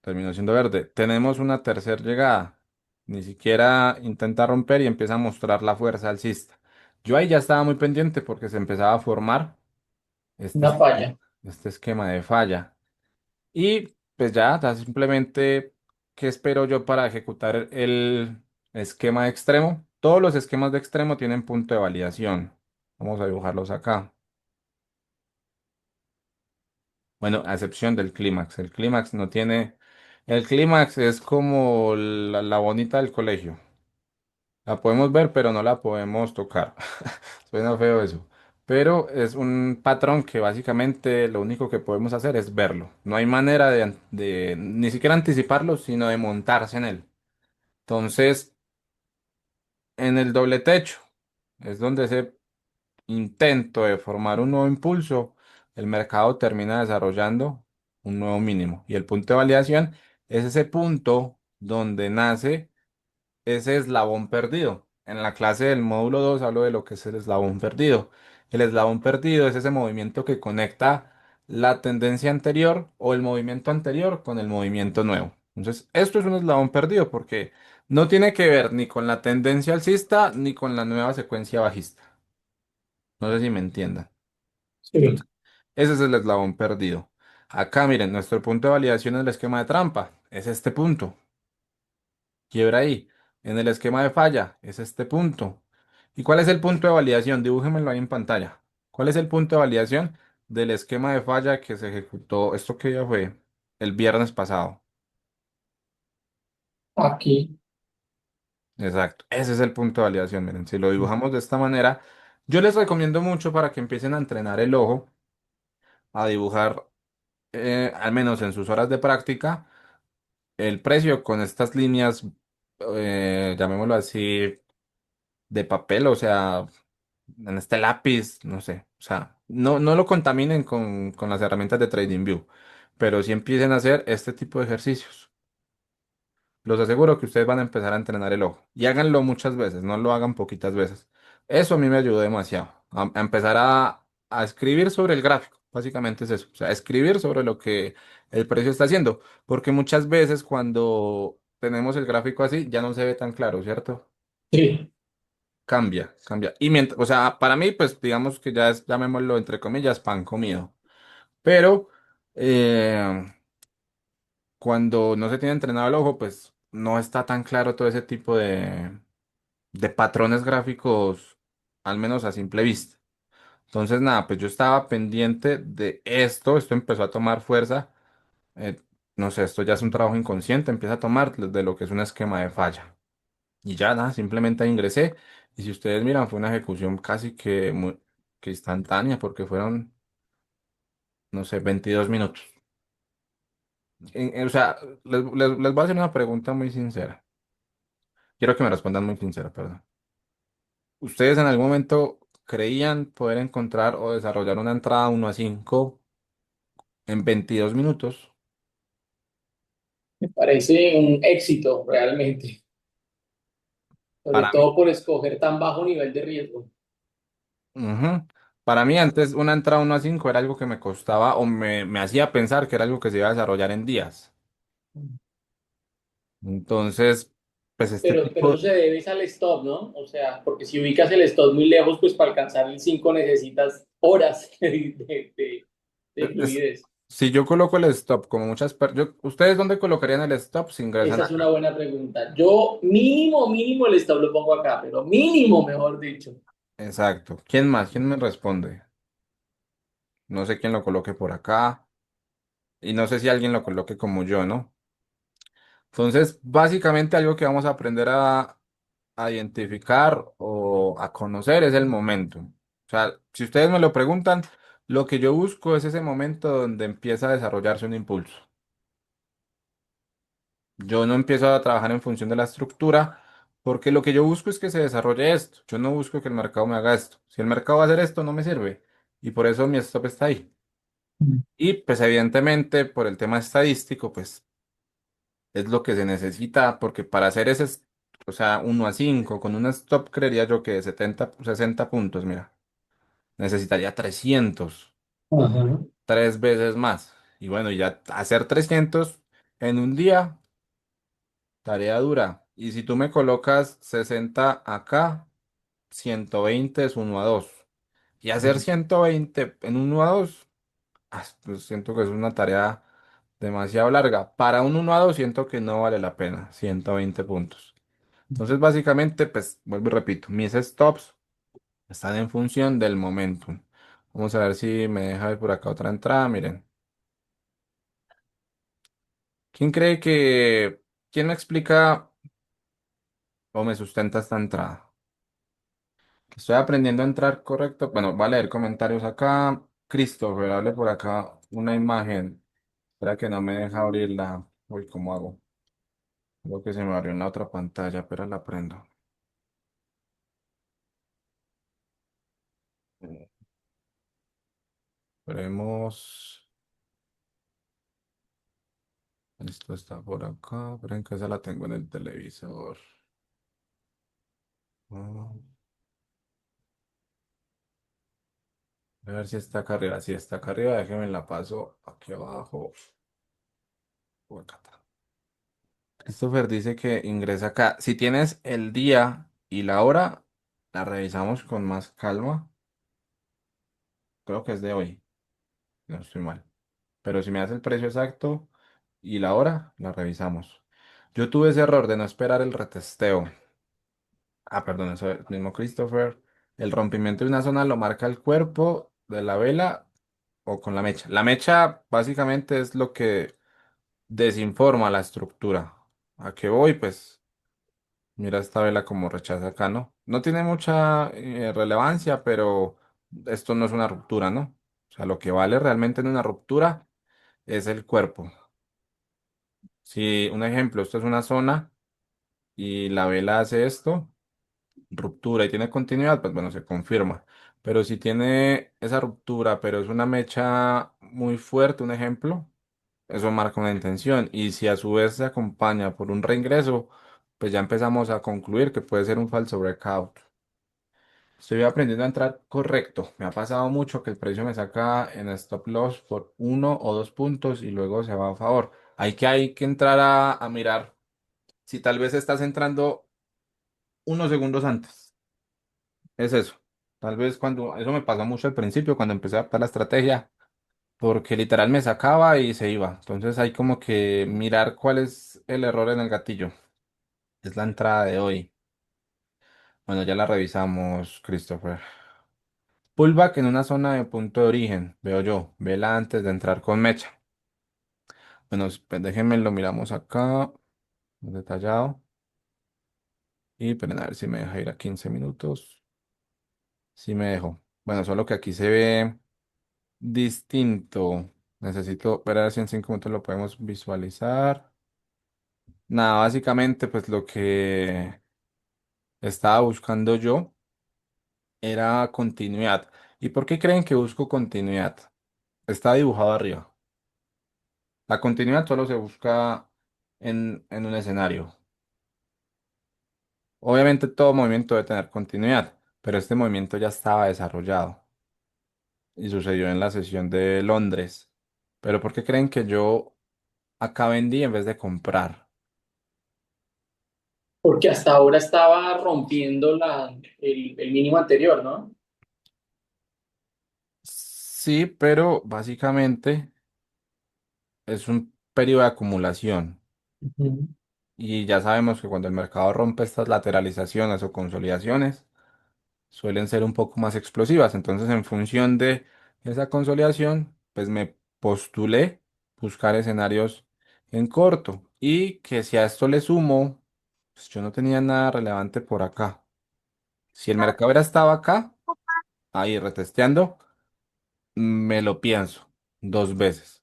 Terminó siendo verde. Tenemos una tercera llegada. Ni siquiera intenta romper y empieza a mostrar la fuerza alcista. Yo ahí ya estaba muy pendiente porque se empezaba a formar este Una esquema, falla. este esquema de falla. Y pues ya simplemente, ¿qué espero yo para ejecutar el esquema de extremo? Todos los esquemas de extremo tienen punto de validación. Vamos a dibujarlos acá. Bueno, a excepción del clímax. El clímax no tiene... El clímax es como la bonita del colegio. La podemos ver, pero no la podemos tocar. Suena feo eso. Pero es un patrón que básicamente lo único que podemos hacer es verlo. No hay manera de ni siquiera anticiparlo, sino de montarse en él. Entonces, en el doble techo es donde ese intento de formar un nuevo impulso, el mercado termina desarrollando un nuevo mínimo. Y el punto de validación es ese punto donde nace ese eslabón perdido. En la clase del módulo 2 hablo de lo que es el eslabón perdido. El eslabón perdido es ese movimiento que conecta la tendencia anterior o el movimiento anterior con el movimiento nuevo. Entonces, esto es un eslabón perdido porque no tiene que ver ni con la tendencia alcista ni con la nueva secuencia bajista. No sé si me entiendan. Sí. Entonces, ese es el eslabón perdido. Acá, miren, nuestro punto de validación es el esquema de trampa. Es este punto. Quiebra ahí. En el esquema de falla es este punto. ¿Y cuál es el punto de validación? Dibújemelo ahí en pantalla. ¿Cuál es el punto de validación del esquema de falla que se ejecutó? Esto que ya fue el viernes pasado. Aquí. Exacto. Ese es el punto de validación. Miren, si lo dibujamos de esta manera, yo les recomiendo mucho para que empiecen a entrenar el ojo, a dibujar, al menos en sus horas de práctica, el precio con estas líneas, llamémoslo así, de papel, o sea, en este lápiz, no sé, o sea, no lo contaminen con las herramientas de TradingView, pero sí empiecen a hacer este tipo de ejercicios. Los aseguro que ustedes van a empezar a entrenar el ojo y háganlo muchas veces, no lo hagan poquitas veces. Eso a mí me ayudó demasiado a empezar a escribir sobre el gráfico. Básicamente es eso, o sea, escribir sobre lo que el precio está haciendo, porque muchas veces cuando tenemos el gráfico así ya no se ve tan claro, ¿cierto? Sí. Cambia, cambia. Y mientras, o sea, para mí, pues digamos que ya es, llamémoslo entre comillas, pan comido. Pero eh, cuando no se tiene entrenado el ojo, pues no está tan claro todo ese tipo de patrones gráficos, al menos a simple vista. Entonces, nada, pues yo estaba pendiente de esto empezó a tomar fuerza. eh, no sé, esto ya es un trabajo inconsciente, empieza a tomar de lo que es un esquema de falla. Y ya nada, simplemente ahí ingresé. Y si ustedes miran, fue una ejecución casi que, que instantánea, porque fueron, no sé, 22 minutos. O sea, les voy a hacer una pregunta muy sincera. Quiero que me respondan muy sincera, perdón. ¿Ustedes en algún momento creían poder encontrar o desarrollar una entrada 1 a 5 en 22 minutos? Me parece un éxito realmente, sobre Para mí, todo por escoger tan bajo nivel de riesgo. ujú. Para mí antes una entrada 1 a 5 era algo que me costaba o me hacía pensar que era algo que se iba a desarrollar en días. Entonces, pues este Pero tipo, eso se debe es al stop, ¿no? O sea, porque si ubicas el stop muy lejos, pues para alcanzar el 5 necesitas horas de es- fluidez. si yo coloco el stop, como muchas personas, ¿ustedes dónde colocarían el stop si ingresan Esa es una acá? buena pregunta. Yo mínimo el stop lo pongo acá, pero mínimo, mejor dicho. Exacto. ¿Quién más? ¿Quién me responde? No sé quién lo coloque por acá y no sé si alguien lo coloque como yo, ¿no? Entonces, básicamente algo que vamos a aprender a identificar o a conocer es el momento. O sea, si ustedes me lo preguntan, lo que yo busco es ese momento donde empieza a desarrollarse un impulso. Yo no empiezo a trabajar en función de la estructura porque lo que yo busco es que se desarrolle esto. Yo no busco que el mercado me haga esto. Si el mercado va a hacer esto, no me sirve. Y por eso mi stop está ahí. Y pues evidentemente por el tema estadístico, pues es lo que se necesita, porque para hacer ese, o sea, 1 a 5 con un stop creería yo que de 70, 60 puntos, mira, necesitaría 300, Ajá. 3 veces más. Y bueno, ya hacer 300 en un día, tarea dura. Y si tú me colocas 60 acá, 120 es 1 a 2. Y hacer 120 en 1 a 2, pues siento que es una tarea demasiado larga. Para un 1 a 2 siento que no vale la pena, 120 puntos. Entonces, básicamente, pues vuelvo y repito, mis stops están en función del momentum. Vamos a ver si me deja ver por acá otra entrada. Miren, ¿quién cree que, quién me explica o me sustenta esta entrada? Estoy aprendiendo a entrar correcto. Bueno, voy a leer comentarios acá. Christopher, hable por acá una imagen. Espera que no me deja abrirla. Uy, ¿cómo hago? Creo que se me abrió en la otra pantalla, pero la prendo. Veremos. Esto está por acá, pero en casa la tengo en el televisor. Ah, a ver si está acá arriba. Si está acá arriba, déjeme la paso aquí abajo. O acá está. Christopher dice que ingresa acá. Si tienes el día y la hora, la revisamos con más calma. Creo que es de hoy, no estoy mal. Pero si me das el precio exacto y la hora, la revisamos. Yo tuve ese error de no esperar el retesteo. Ah, perdón, eso es mismo Christopher. El rompimiento de una zona lo marca el cuerpo de la vela o con la mecha. La mecha básicamente es lo que desinforma la estructura. ¿A qué voy? Pues mira esta vela como rechaza acá, ¿no? No tiene mucha relevancia, pero esto no es una ruptura, ¿no? O sea, lo que vale realmente en una ruptura es el cuerpo. Si un ejemplo, esto es una zona y la vela hace esto, ruptura y tiene continuidad, pues bueno, se confirma. Pero si tiene esa ruptura, pero es una mecha muy fuerte, un ejemplo, eso marca una intención. Y si a su vez se acompaña por un reingreso, pues ya empezamos a concluir que puede ser un falso breakout. Estoy aprendiendo a entrar correcto. Me ha pasado mucho que el precio me saca en stop loss por 1 o 2 puntos y luego se va a favor. Hay que entrar a mirar si tal vez estás entrando unos segundos antes. Es eso. Tal vez cuando, eso me pasó mucho al principio, cuando empecé a adaptar la estrategia, porque literal me sacaba y se iba. Entonces hay como que mirar cuál es el error en el gatillo. Es la entrada de hoy. Bueno, ya la revisamos, Christopher. Pullback en una zona de punto de origen, veo yo. Vela antes de entrar con mecha. Bueno, pues déjenme lo miramos acá, detallado. Y pero a ver si me deja ir a 15 minutos. Sí me dejo. Bueno, solo que aquí se ve distinto. Necesito ver a ver si en 5 minutos lo podemos visualizar. Nada, básicamente pues lo que estaba buscando yo era continuidad. ¿Y por qué creen que busco continuidad? Está dibujado arriba. La continuidad solo se busca en un escenario. Obviamente todo movimiento debe tener continuidad, pero este movimiento ya estaba desarrollado y sucedió en la sesión de Londres. ¿Pero por qué creen que yo acá vendí en vez de comprar? Porque hasta ahora estaba rompiendo el mínimo anterior, ¿no? Sí, pero básicamente es un periodo de acumulación Ujú. y ya sabemos que cuando el mercado rompe estas lateralizaciones o consolidaciones, suelen ser un poco más explosivas. Entonces, en función de esa consolidación, pues me postulé buscar escenarios en corto y que si a esto le sumo, pues yo no tenía nada relevante por acá. Si el mercado era estaba acá, ahí retesteando, me lo pienso 2 veces.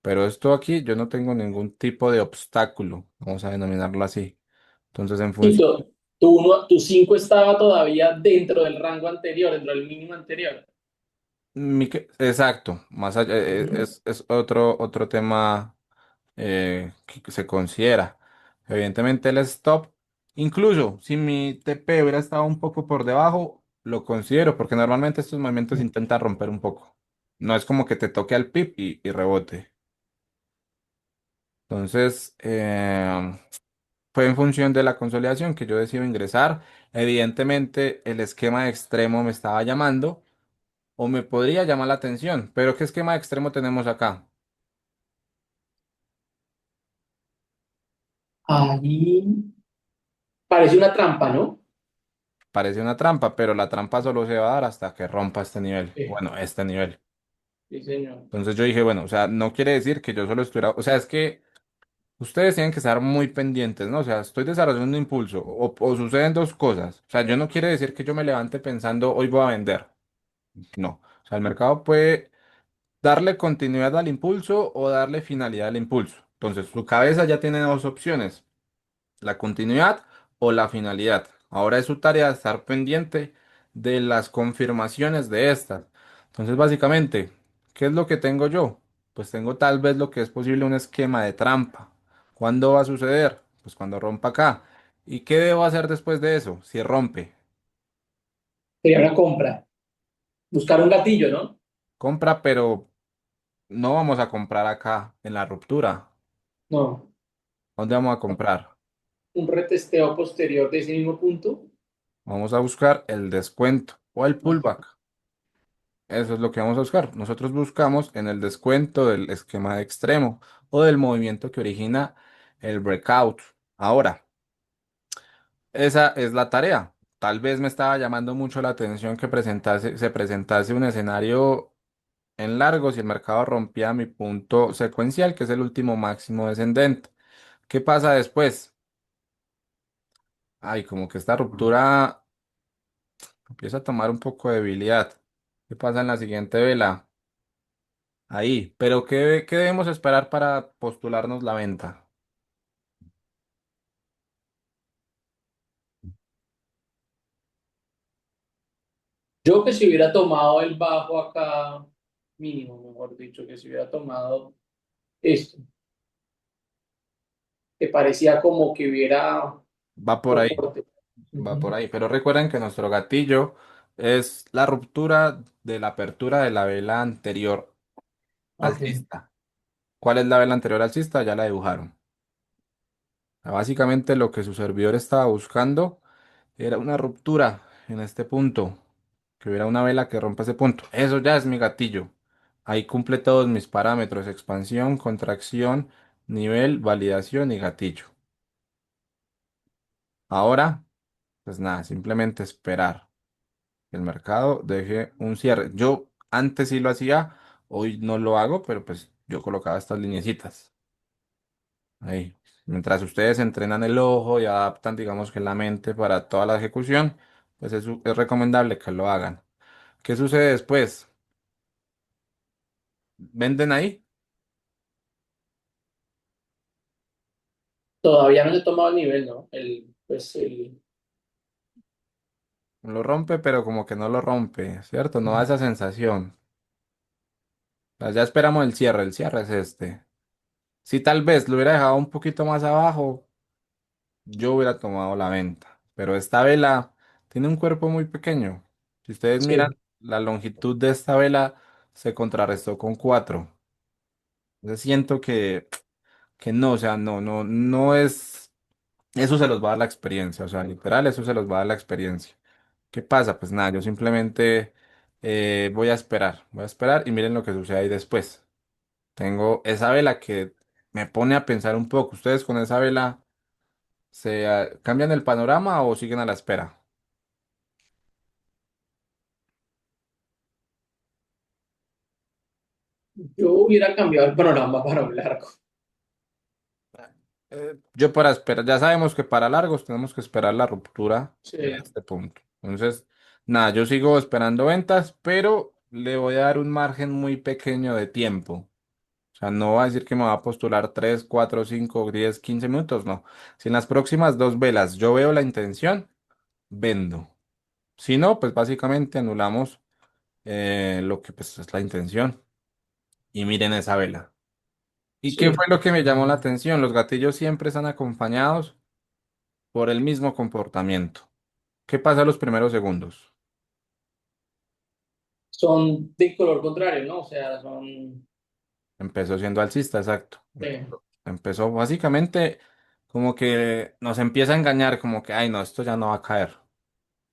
Pero esto aquí yo no tengo ningún tipo de obstáculo, vamos a denominarlo así. Entonces, en Y función tu 5 estaba todavía dentro del rango anterior, dentro del mínimo anterior. Exacto, más allá, Ujú. es otro tema que se considera. Evidentemente el stop, incluso si mi TP hubiera estado un poco por debajo, lo considero, porque normalmente estos movimientos intentan romper un poco. No es como que te toque al pip y rebote. Entonces, fue en función de la consolidación que yo decido ingresar. Evidentemente el esquema de extremo me estaba llamando o me podría llamar la atención, pero ¿qué esquema de extremo tenemos acá? Ahí parece una trampa, ¿no? Parece una trampa, pero la trampa solo se va a dar hasta que rompa este nivel. Sí, Bueno, este nivel. sí, señor. Entonces yo dije, bueno, o sea, no quiere decir que yo solo estuviera, o sea, es que ustedes tienen que estar muy pendientes, ¿no? O sea, estoy desarrollando un impulso o suceden dos cosas. O sea, yo no quiere decir que yo me levante pensando, hoy voy a vender. No. O sea, el mercado puede darle continuidad al impulso o darle finalidad al impulso. Entonces, su cabeza ya tiene dos opciones. La continuidad o la finalidad. Ahora es su tarea estar pendiente de las confirmaciones de estas. Entonces, básicamente, ¿qué es lo que tengo yo? Pues tengo tal vez lo que es posible un esquema de trampa. ¿Cuándo va a suceder? Pues cuando rompa acá. ¿Y qué debo hacer después de eso? Si rompe, Sería una compra. Buscar un gatillo, ¿no? compra, pero no vamos a comprar acá en la ruptura. No. ¿Dónde vamos a comprar? Un retesteo posterior de ese mismo punto. Vamos a buscar el descuento o el No. pullback. Eso es lo que vamos a buscar. Nosotros buscamos en el descuento del esquema de extremo o del movimiento que origina el breakout. Ahora, esa es la tarea. Tal vez me estaba llamando mucho la atención que se presentase un escenario en largo si el mercado rompía mi punto secuencial, que es el último máximo descendente. ¿Qué pasa después? Ay, como que esta ruptura empieza a tomar un poco de debilidad. ¿Qué pasa en la siguiente vela? Ahí, pero ¿qué debemos esperar para postularnos la venta? Yo que si hubiera tomado el bajo acá, mínimo, mejor dicho, que si hubiera tomado esto, que parecía como que hubiera Va por ahí, soporte. va por Ujú. ahí. Pero recuerden que nuestro gatillo Es la ruptura de la apertura de la vela anterior Ok. alcista. ¿Cuál es la vela anterior alcista? Ya la dibujaron. Básicamente lo que su servidor estaba buscando era una ruptura en este punto, que hubiera una vela que rompa ese punto. Eso ya es mi gatillo. Ahí cumple todos mis parámetros: expansión, contracción, nivel, validación y gatillo. Ahora, pues nada, simplemente esperar que el mercado deje un cierre. Yo antes sí lo hacía, hoy no lo hago, pero pues yo colocaba estas lineecitas ahí. Mientras ustedes entrenan el ojo y adaptan, digamos que la mente para toda la ejecución, pues es recomendable que lo hagan. ¿Qué sucede después? ¿Venden ahí? Todavía no se ha tomado el nivel, ¿no? Pues Lo rompe, pero como que no lo rompe, ¿cierto? No da esa sensación. O sea, ya esperamos el cierre es este. Si tal vez lo hubiera dejado un poquito más abajo, yo hubiera tomado la venta. Pero esta vela tiene un cuerpo muy pequeño. Si ustedes miran, sí, la longitud de esta vela se contrarrestó con 4. Entonces siento que no, o sea, no es. Eso se los va a dar la experiencia, o sea, literal, eso se los va a dar la experiencia. ¿Qué pasa? Pues nada, yo simplemente voy a esperar y miren lo que sucede ahí después. Tengo esa vela que me pone a pensar un poco. ¿Ustedes con esa vela cambian el panorama o siguen a la espera? yo hubiera cambiado el panorama para un largo. Yo para esperar, ya sabemos que para largos tenemos que esperar la ruptura de Sí. este punto. Entonces, nada, yo sigo esperando ventas, pero le voy a dar un margen muy pequeño de tiempo. O sea, no va a decir que me va a postular 3, 4, 5, 10, 15 minutos, no. Si en las próximas dos velas yo veo la intención, vendo. Si no, pues básicamente anulamos lo que pues, es la intención. Y miren esa vela. ¿Y qué fue Sí, lo que me llamó la atención? Los gatillos siempre están acompañados por el mismo comportamiento. ¿Qué pasa los primeros segundos? son de color contrario, ¿no? O sea, son... Empezó siendo alcista, exacto. sí. Empezó básicamente como que nos empieza a engañar, como que, ay, no, esto ya no va a caer.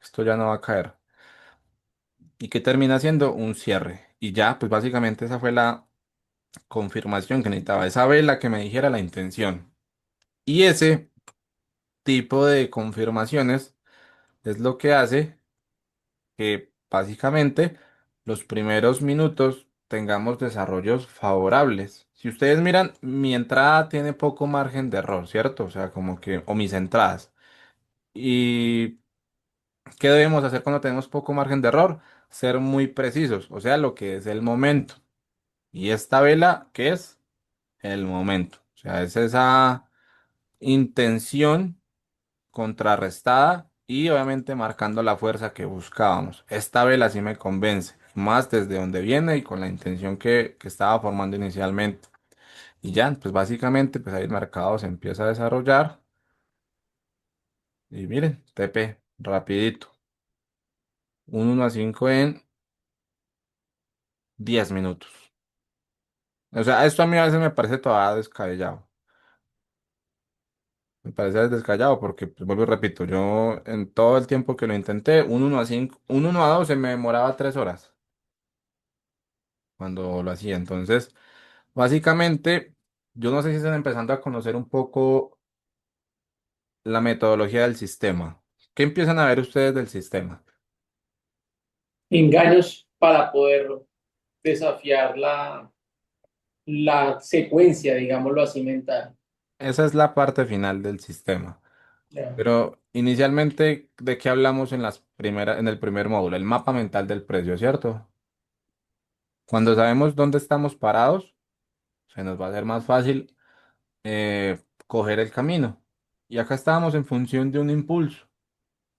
Esto ya no va a caer. ¿Y qué termina siendo? Un cierre. Y ya, pues básicamente esa fue la confirmación que necesitaba. Esa vela que me dijera la intención. Y ese tipo de confirmaciones es lo que hace que básicamente los primeros minutos tengamos desarrollos favorables. Si ustedes miran, mi entrada tiene poco margen de error, ¿cierto? O sea, como que, o mis entradas. ¿Y qué debemos hacer cuando tenemos poco margen de error? Ser muy precisos, o sea, lo que es el momento. Y esta vela, ¿qué es? El momento. O sea, es esa intención contrarrestada y obviamente marcando la fuerza que buscábamos. Esta vela sí me convence, más desde donde viene y con la intención que estaba formando inicialmente. Y ya, pues básicamente, pues ahí el mercado se empieza a desarrollar y miren, TP, rapidito, un 1 a 5 en 10 minutos. O sea, esto a mí a veces me parece todavía descabellado. Me parece descabellado porque, pues, vuelvo y repito, yo en todo el tiempo que lo intenté, un 1 a 2 se me demoraba 3 horas cuando lo hacía. Entonces, básicamente, yo no sé si están empezando a conocer un poco la metodología del sistema. ¿Qué empiezan a ver ustedes del sistema? Engaños para poder desafiar la secuencia, digámoslo así, mental. Esa es la parte final del sistema. Ya. Pero inicialmente, ¿de qué hablamos en el primer módulo? El mapa mental del precio, ¿cierto? Cuando sabemos dónde estamos parados, se nos va a hacer más fácil coger el camino. Y acá estábamos en función de un impulso.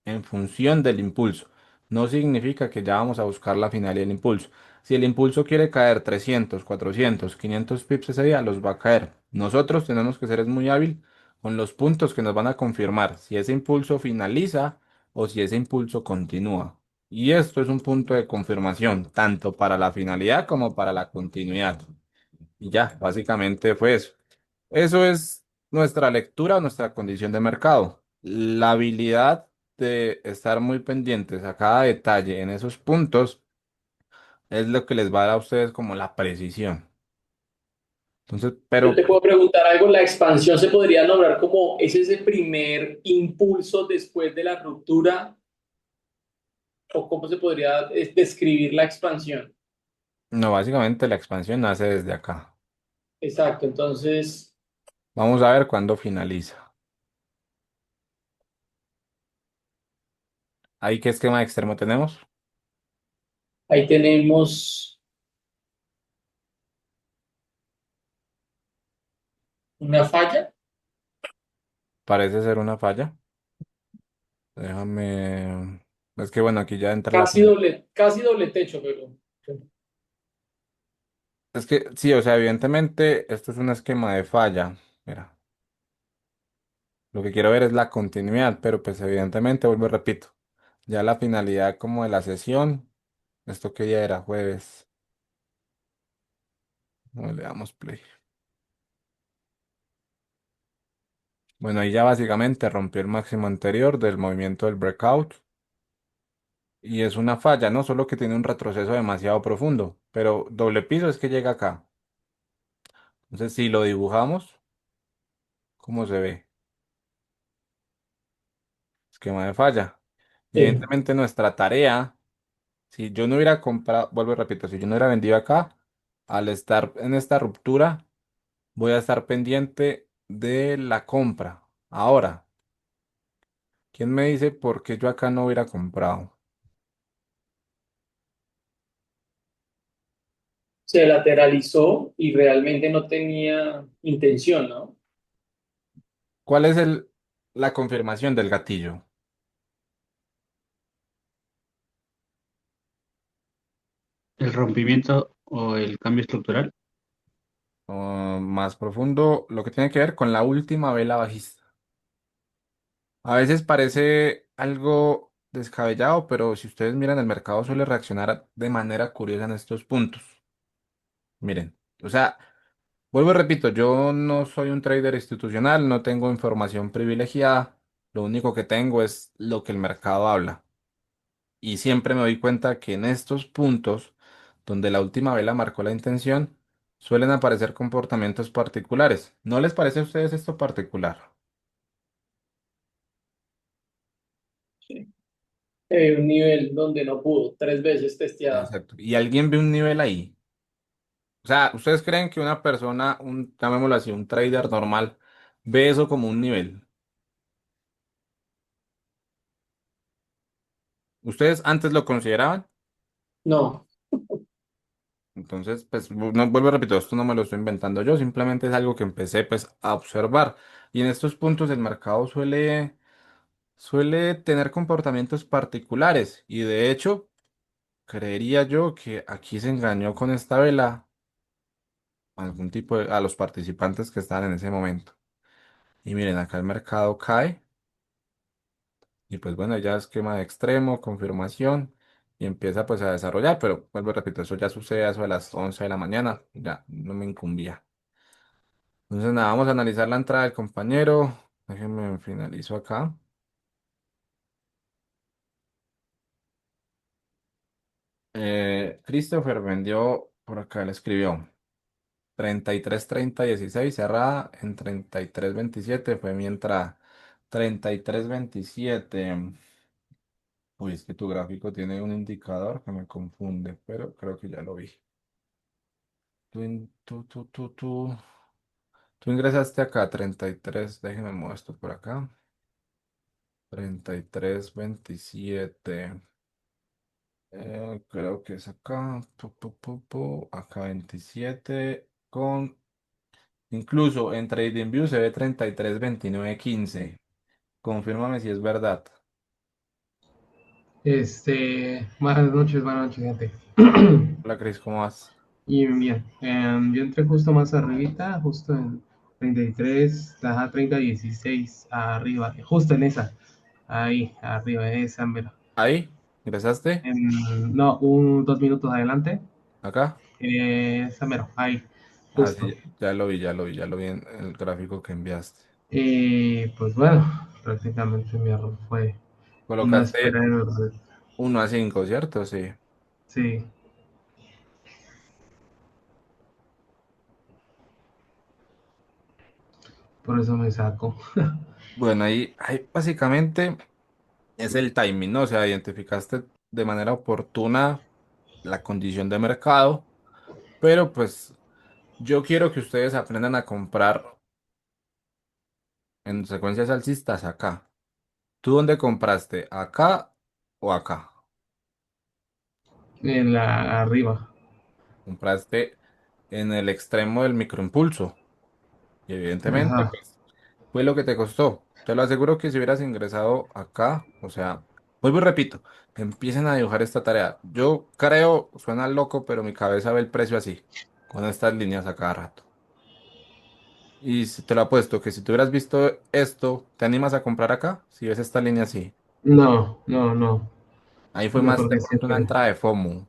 En función del impulso. No significa que ya vamos a buscar la final y el impulso. Si el impulso quiere caer 300, 400, 500 pips ese día, los va a caer. Nosotros tenemos que ser es muy hábil con los puntos que nos van a confirmar si ese impulso finaliza o si ese impulso continúa. Y esto es un punto de confirmación, tanto para la finalidad como para la continuidad. Y ya, básicamente fue eso. Eso es nuestra lectura, nuestra condición de mercado. La habilidad de estar muy pendientes a cada detalle en esos puntos es lo que les va a dar a ustedes como la precisión. Entonces, Yo pero te puedo preguntar algo, la expansión se podría nombrar como ¿es ese primer impulso después de la ruptura o cómo se podría describir la expansión? no, básicamente la expansión nace desde acá. Exacto, entonces Vamos a ver cuándo finaliza. ¿Ahí qué esquema de extremo tenemos? ahí tenemos una falla, Parece ser una falla. Déjame. Es que bueno, aquí ya entra la final. casi doble techo, pero Es que sí, o sea, evidentemente esto es un esquema de falla. Mira, lo que quiero ver es la continuidad, pero pues evidentemente, vuelvo y repito, ya la finalidad como de la sesión, ¿esto qué día era? Jueves. No le damos play. Bueno, ahí ya básicamente rompió el máximo anterior del movimiento del breakout. Y es una falla, no solo que tiene un retroceso demasiado profundo, pero doble piso es que llega acá. Entonces, si lo dibujamos, ¿cómo se ve? Esquema de falla. sí. Evidentemente, nuestra tarea, si yo no hubiera comprado, vuelvo y repito, si yo no hubiera vendido acá, al estar en esta ruptura, voy a estar pendiente de la compra. Ahora, ¿quién me dice por qué yo acá no hubiera comprado? Se lateralizó y realmente no tenía intención, ¿no? ¿Cuál es la confirmación del gatillo? El rompimiento o el cambio estructural. Más profundo, lo que tiene que ver con la última vela bajista. A veces parece algo descabellado, pero si ustedes miran el mercado suele reaccionar de manera curiosa en estos puntos. Miren, o sea, vuelvo y repito, yo no soy un trader institucional, no tengo información privilegiada, lo único que tengo es lo que el mercado habla. Y siempre me doy cuenta que en estos puntos, donde la última vela marcó la intención, suelen aparecer comportamientos particulares. ¿No les parece a ustedes esto particular? Sí. Un nivel donde no pudo, tres veces testeado. Exacto. ¿Y alguien ve un nivel ahí? O sea, ¿ustedes creen que una persona, llamémoslo así, un trader normal, ve eso como un nivel? ¿Ustedes antes lo consideraban? No, Entonces, pues, no, vuelvo a repetir, esto no me lo estoy inventando yo, simplemente es algo que empecé, pues, a observar. Y en estos puntos el mercado suele tener comportamientos particulares. Y de hecho, creería yo que aquí se engañó con esta vela algún tipo a los participantes que estaban en ese momento. Y miren, acá el mercado cae. Y pues bueno, ya esquema de extremo, confirmación, y empieza pues a desarrollar, pero vuelvo a repetir, eso ya sucede a eso de las 11 de la mañana, ya no me incumbía. Entonces nada, vamos a analizar la entrada del compañero. Déjenme finalizo acá. Christopher vendió, por acá le escribió 33.30.16 cerrada en 33.27 fue mi entrada. 33.27. Uy, es que tu gráfico tiene un indicador que me confunde, pero creo que ya lo vi. Tú ingresaste acá, 33, déjeme mover esto por acá. 33.27. Creo que es acá. Acá 27 con... Incluso en TradingView se ve 33.29.15. Confírmame si es verdad. Buenas noches, gente. Hola, Cris, ¿cómo vas? Y bien, yo entré justo más arribita, justo en 33, ajá, 30 16 arriba, justo en esa, ahí, arriba, esa, mira. ¿Ahí? ¿Ingresaste? No, 2 minutos adelante. ¿Acá? Samero, ahí, Ah, justo. sí, ya lo vi en el gráfico que enviaste. Y pues bueno, prácticamente mi error fue no Colocaste esperar el orden. 1 a 5, ¿cierto? Sí. Sí, por eso me saco. Bueno, ahí básicamente es el timing, ¿no? O sea, identificaste de manera oportuna la condición de mercado, pero pues yo quiero que ustedes aprendan a comprar en secuencias alcistas acá. ¿Tú dónde compraste? ¿Acá o acá? En la arriba. Compraste en el extremo del microimpulso. Y evidentemente, Ajá. pues, fue lo que te costó. Te lo aseguro que si hubieras ingresado acá, o sea, vuelvo y repito, empiecen a dibujar esta tarea. Yo creo, suena loco, pero mi cabeza ve el precio así, con estas líneas a cada rato. Y si te lo apuesto, que si tú hubieras visto esto, ¿te animas a comprar acá? Si ves esta línea así. No, no, no. Ahí fue No, más de porque pronto una siempre. entrada de FOMO.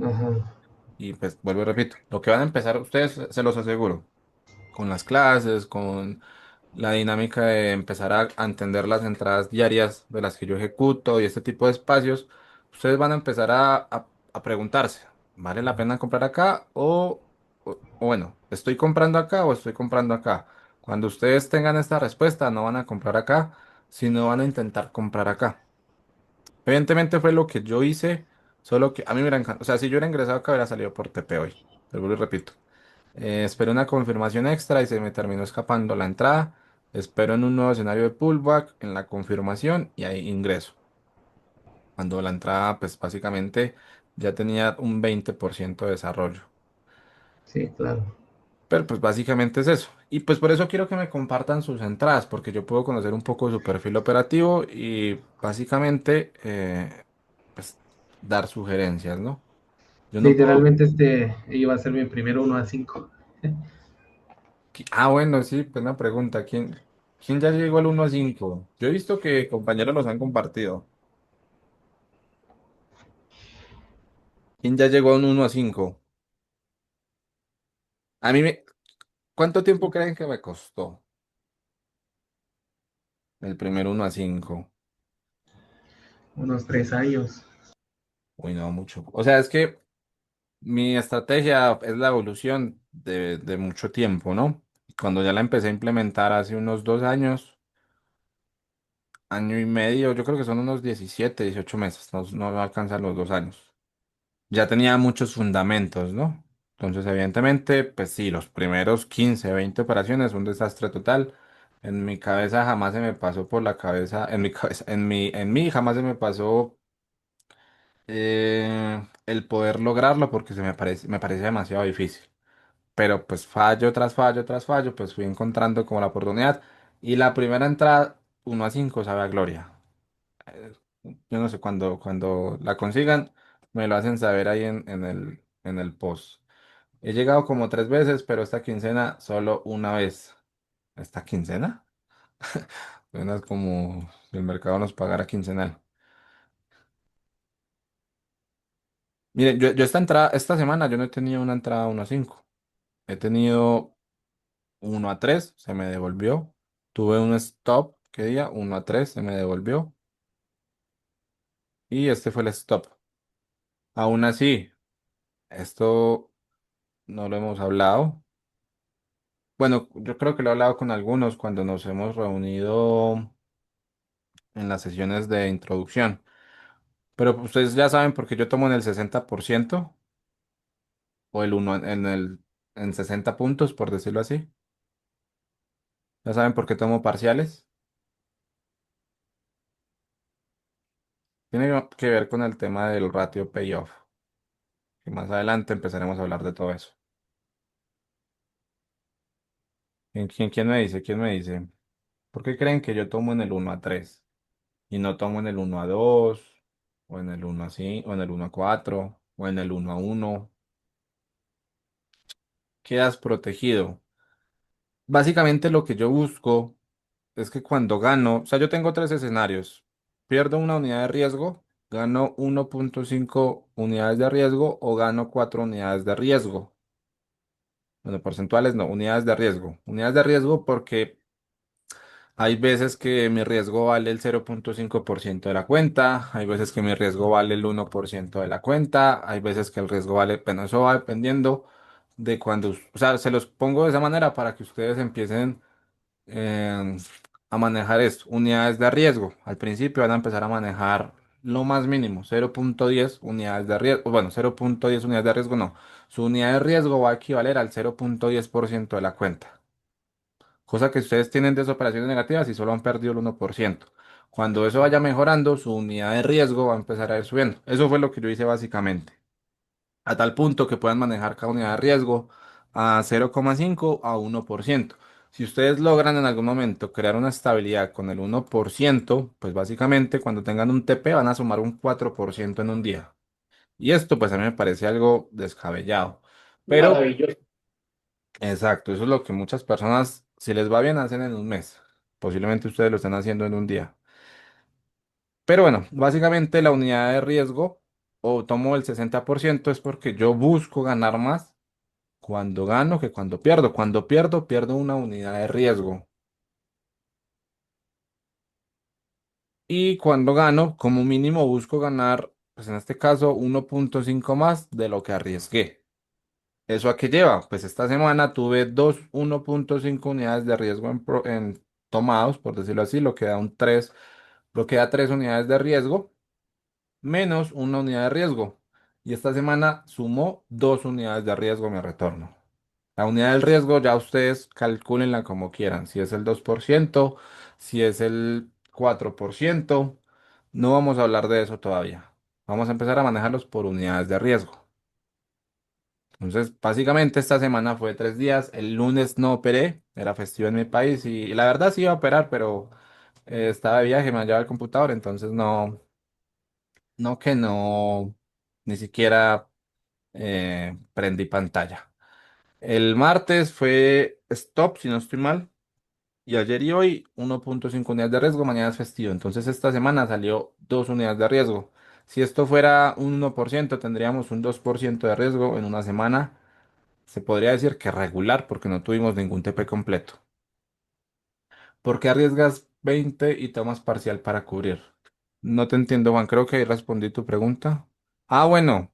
Ajá. Y pues vuelvo y repito, lo que van a empezar ustedes, se los aseguro, con las clases, con la dinámica de empezar a entender las entradas diarias de las que yo ejecuto y este tipo de espacios, ustedes van a empezar a preguntarse, ¿vale la pena comprar acá o bueno, estoy comprando acá o estoy comprando acá? Cuando ustedes tengan esta respuesta, no van a comprar acá, sino van a intentar comprar acá. Evidentemente fue lo que yo hice, solo que a mí me hubiera encantado, o sea, si yo hubiera ingresado acá, hubiera salido por TP hoy, pero vuelvo y repito. Esperé una confirmación extra y se me terminó escapando la entrada. Espero en un nuevo escenario de pullback, en la confirmación y ahí ingreso. Cuando la entrada, pues básicamente ya tenía un 20% de desarrollo. Sí, claro. Pero pues básicamente es eso. Y pues por eso quiero que me compartan sus entradas, porque yo puedo conocer un poco de su perfil operativo y básicamente pues dar sugerencias, ¿no? Yo no puedo. Literalmente este iba a ser mi primer 1 a 5. Ah, bueno, sí, pues una pregunta. ¿Quién ya llegó al 1 a 5? Yo he visto que compañeros los han compartido. ¿Quién ya llegó a un 1 a 5? A mí me... ¿Cuánto tiempo creen que me costó el primer 1 a 5? Unos 3 años. Uy, no, mucho. O sea, es que mi estrategia es la evolución de mucho tiempo, ¿no? Cuando ya la empecé a implementar hace unos 2 años, año y medio, yo creo que son unos 17, 18 meses, no, no alcanzan los 2 años. Ya tenía muchos fundamentos, ¿no? Entonces, evidentemente, pues sí, los primeros 15, 20 operaciones, un desastre total. En mi cabeza jamás se me pasó por la cabeza, en mi cabeza, en mí jamás se me pasó el poder lograrlo porque me parece demasiado difícil. Pero pues fallo tras fallo tras fallo, pues fui encontrando como la oportunidad. Y la primera entrada, 1 a 5, sabe a gloria. Eh, Yo no sé, cuando la consigan, me lo hacen saber ahí en el post. He llegado como 3 veces, pero esta quincena solo una vez. ¿Esta quincena? Suena como si el mercado nos pagara quincenal. Miren, yo esta semana yo no he tenido una entrada 1 a 5. He tenido 1 a 3, se me devolvió. Tuve un stop, ¿qué día? 1 a 3, se me devolvió. Y este fue el stop. Aún así, esto no lo hemos hablado. Bueno, yo creo que lo he hablado con algunos cuando nos hemos reunido en las sesiones de introducción. Pero ustedes ya saben por qué yo tomo en el 60% o el uno en 60 puntos, por decirlo así. Ya saben por qué tomo parciales. Tiene que ver con el tema del ratio payoff, que más adelante empezaremos a hablar de todo eso. ¿Quién me dice? ¿Quién me dice? ¿Por qué creen que yo tomo en el 1 a 3 y no tomo en el 1 a 2 o en el 1 a 5 o en el 1 a 4 o en el 1 a 1? Quedas protegido. Básicamente lo que yo busco es que cuando gano, o sea, yo tengo 3 escenarios. Pierdo una unidad de riesgo, ¿Gano 1.5 unidades de riesgo o gano 4 unidades de riesgo? Bueno, porcentuales no, unidades de riesgo. Unidades de riesgo porque hay veces que mi riesgo vale el 0.5% de la cuenta, hay veces que mi riesgo vale el 1% de la cuenta, hay veces que el riesgo vale, bueno, eso va dependiendo de cuando, o sea, se los pongo de esa manera para que ustedes empiecen eh, a manejar esto. Unidades de riesgo. Al principio van a empezar a manejar lo más mínimo, 0.10 unidades de riesgo. Bueno, 0.10 unidades de riesgo no. Su unidad de riesgo va a equivaler al 0.10% de la cuenta. Cosa que ustedes tienen de operaciones negativas y solo han perdido el 1%. Cuando eso vaya mejorando, su unidad de riesgo va a empezar a ir subiendo. Eso fue lo que yo hice básicamente. A tal punto que puedan manejar cada unidad de riesgo a 0,5 a 1%. Si ustedes logran en algún momento crear una estabilidad con el 1%, pues básicamente cuando tengan un TP van a sumar un 4% en un día. Y esto pues a mí me parece algo descabellado. Pero, Maravilloso. exacto, eso es lo que muchas personas, si les va bien, hacen en un mes. Posiblemente ustedes lo están haciendo en un día. Pero bueno, básicamente la unidad de riesgo o tomo el 60% es porque yo busco ganar más cuando gano que cuando pierdo. Cuando pierdo, pierdo una unidad de riesgo. Y cuando gano, como mínimo busco ganar, pues en este caso, 1.5 más de lo que arriesgué. ¿Eso a qué lleva? Pues esta semana tuve 1.5 unidades de riesgo en tomados, por decirlo así, lo que da 3 unidades de riesgo, menos una unidad de riesgo. Y esta semana sumó 2 unidades de riesgo mi retorno. La unidad del riesgo ya ustedes calcúlenla como quieran, si es el 2%, si es el 4%, no vamos a hablar de eso todavía. Vamos a empezar a manejarlos por unidades de riesgo. Entonces, básicamente esta semana fue 3 días, el lunes no operé, era festivo en mi país y la verdad sí iba a operar, pero estaba de viaje, me llevaba el computador, entonces no, ni siquiera prendí pantalla. El martes fue stop, si no estoy mal. Y ayer y hoy 1.5 unidades de riesgo, mañana es festivo. Entonces esta semana salió 2 unidades de riesgo. Si esto fuera un 1% tendríamos un 2% de riesgo en una semana. Se podría decir que regular porque no tuvimos ningún TP completo. ¿Por qué arriesgas 20 y tomas parcial para cubrir? No te entiendo, Juan. Creo que ahí respondí tu pregunta. Ah, bueno,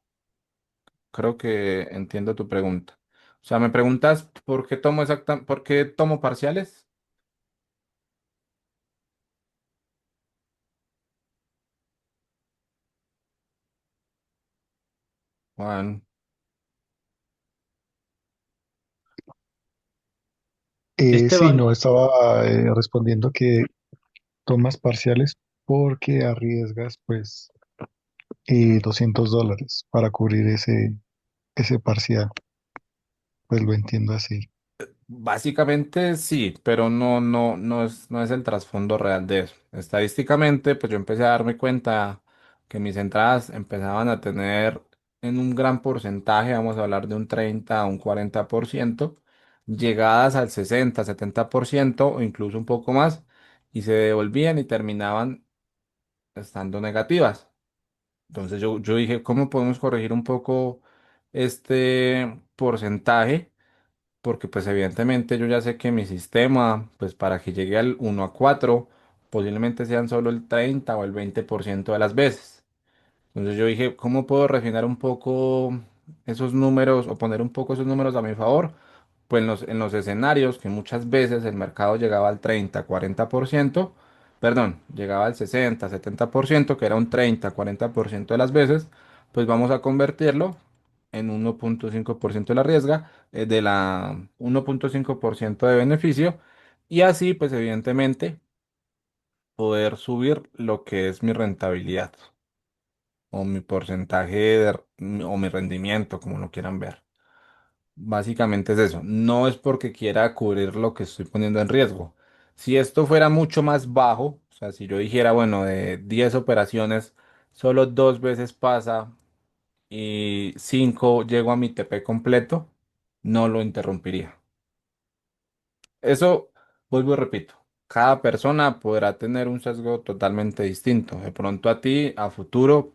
creo que entiendo tu pregunta. O sea, me preguntas por qué tomo parciales. Juan. Esteban, Sí, no, estaba respondiendo que tomas parciales porque arriesgas pues $200 para cubrir ese parcial, pues lo entiendo así. Básicamente sí, pero no es el trasfondo real de eso. Estadísticamente, pues yo empecé a darme cuenta que mis entradas empezaban a tener en un gran porcentaje, vamos a hablar de un 30 a un 40%, llegadas al 60, 70% o incluso un poco más, y se devolvían y terminaban estando negativas. Entonces yo dije, ¿cómo podemos corregir un poco este porcentaje? Porque pues evidentemente yo ya sé que mi sistema, pues para que llegue al 1 a 4 posiblemente sean solo el 30 o el 20% de las veces. Entonces yo dije, ¿cómo puedo refinar un poco esos números o poner un poco esos números a mi favor? Pues en los escenarios que muchas veces el mercado llegaba al 30 40%, perdón, llegaba al 60 70%, que era un 30 40% de las veces, pues vamos a convertirlo en 1.5% de la riesga, de la 1.5% de beneficio, y así pues evidentemente poder subir lo que es mi rentabilidad o mi porcentaje o mi rendimiento, como lo quieran ver. Básicamente es eso. No es porque quiera cubrir lo que estoy poniendo en riesgo. Si esto fuera mucho más bajo, o sea, si yo dijera, bueno, de 10 operaciones, solo 2 veces pasa y 5 llego a mi TP completo, no lo interrumpiría. Eso, vuelvo y repito. cada persona podrá tener un sesgo totalmente distinto. De pronto a ti, a futuro,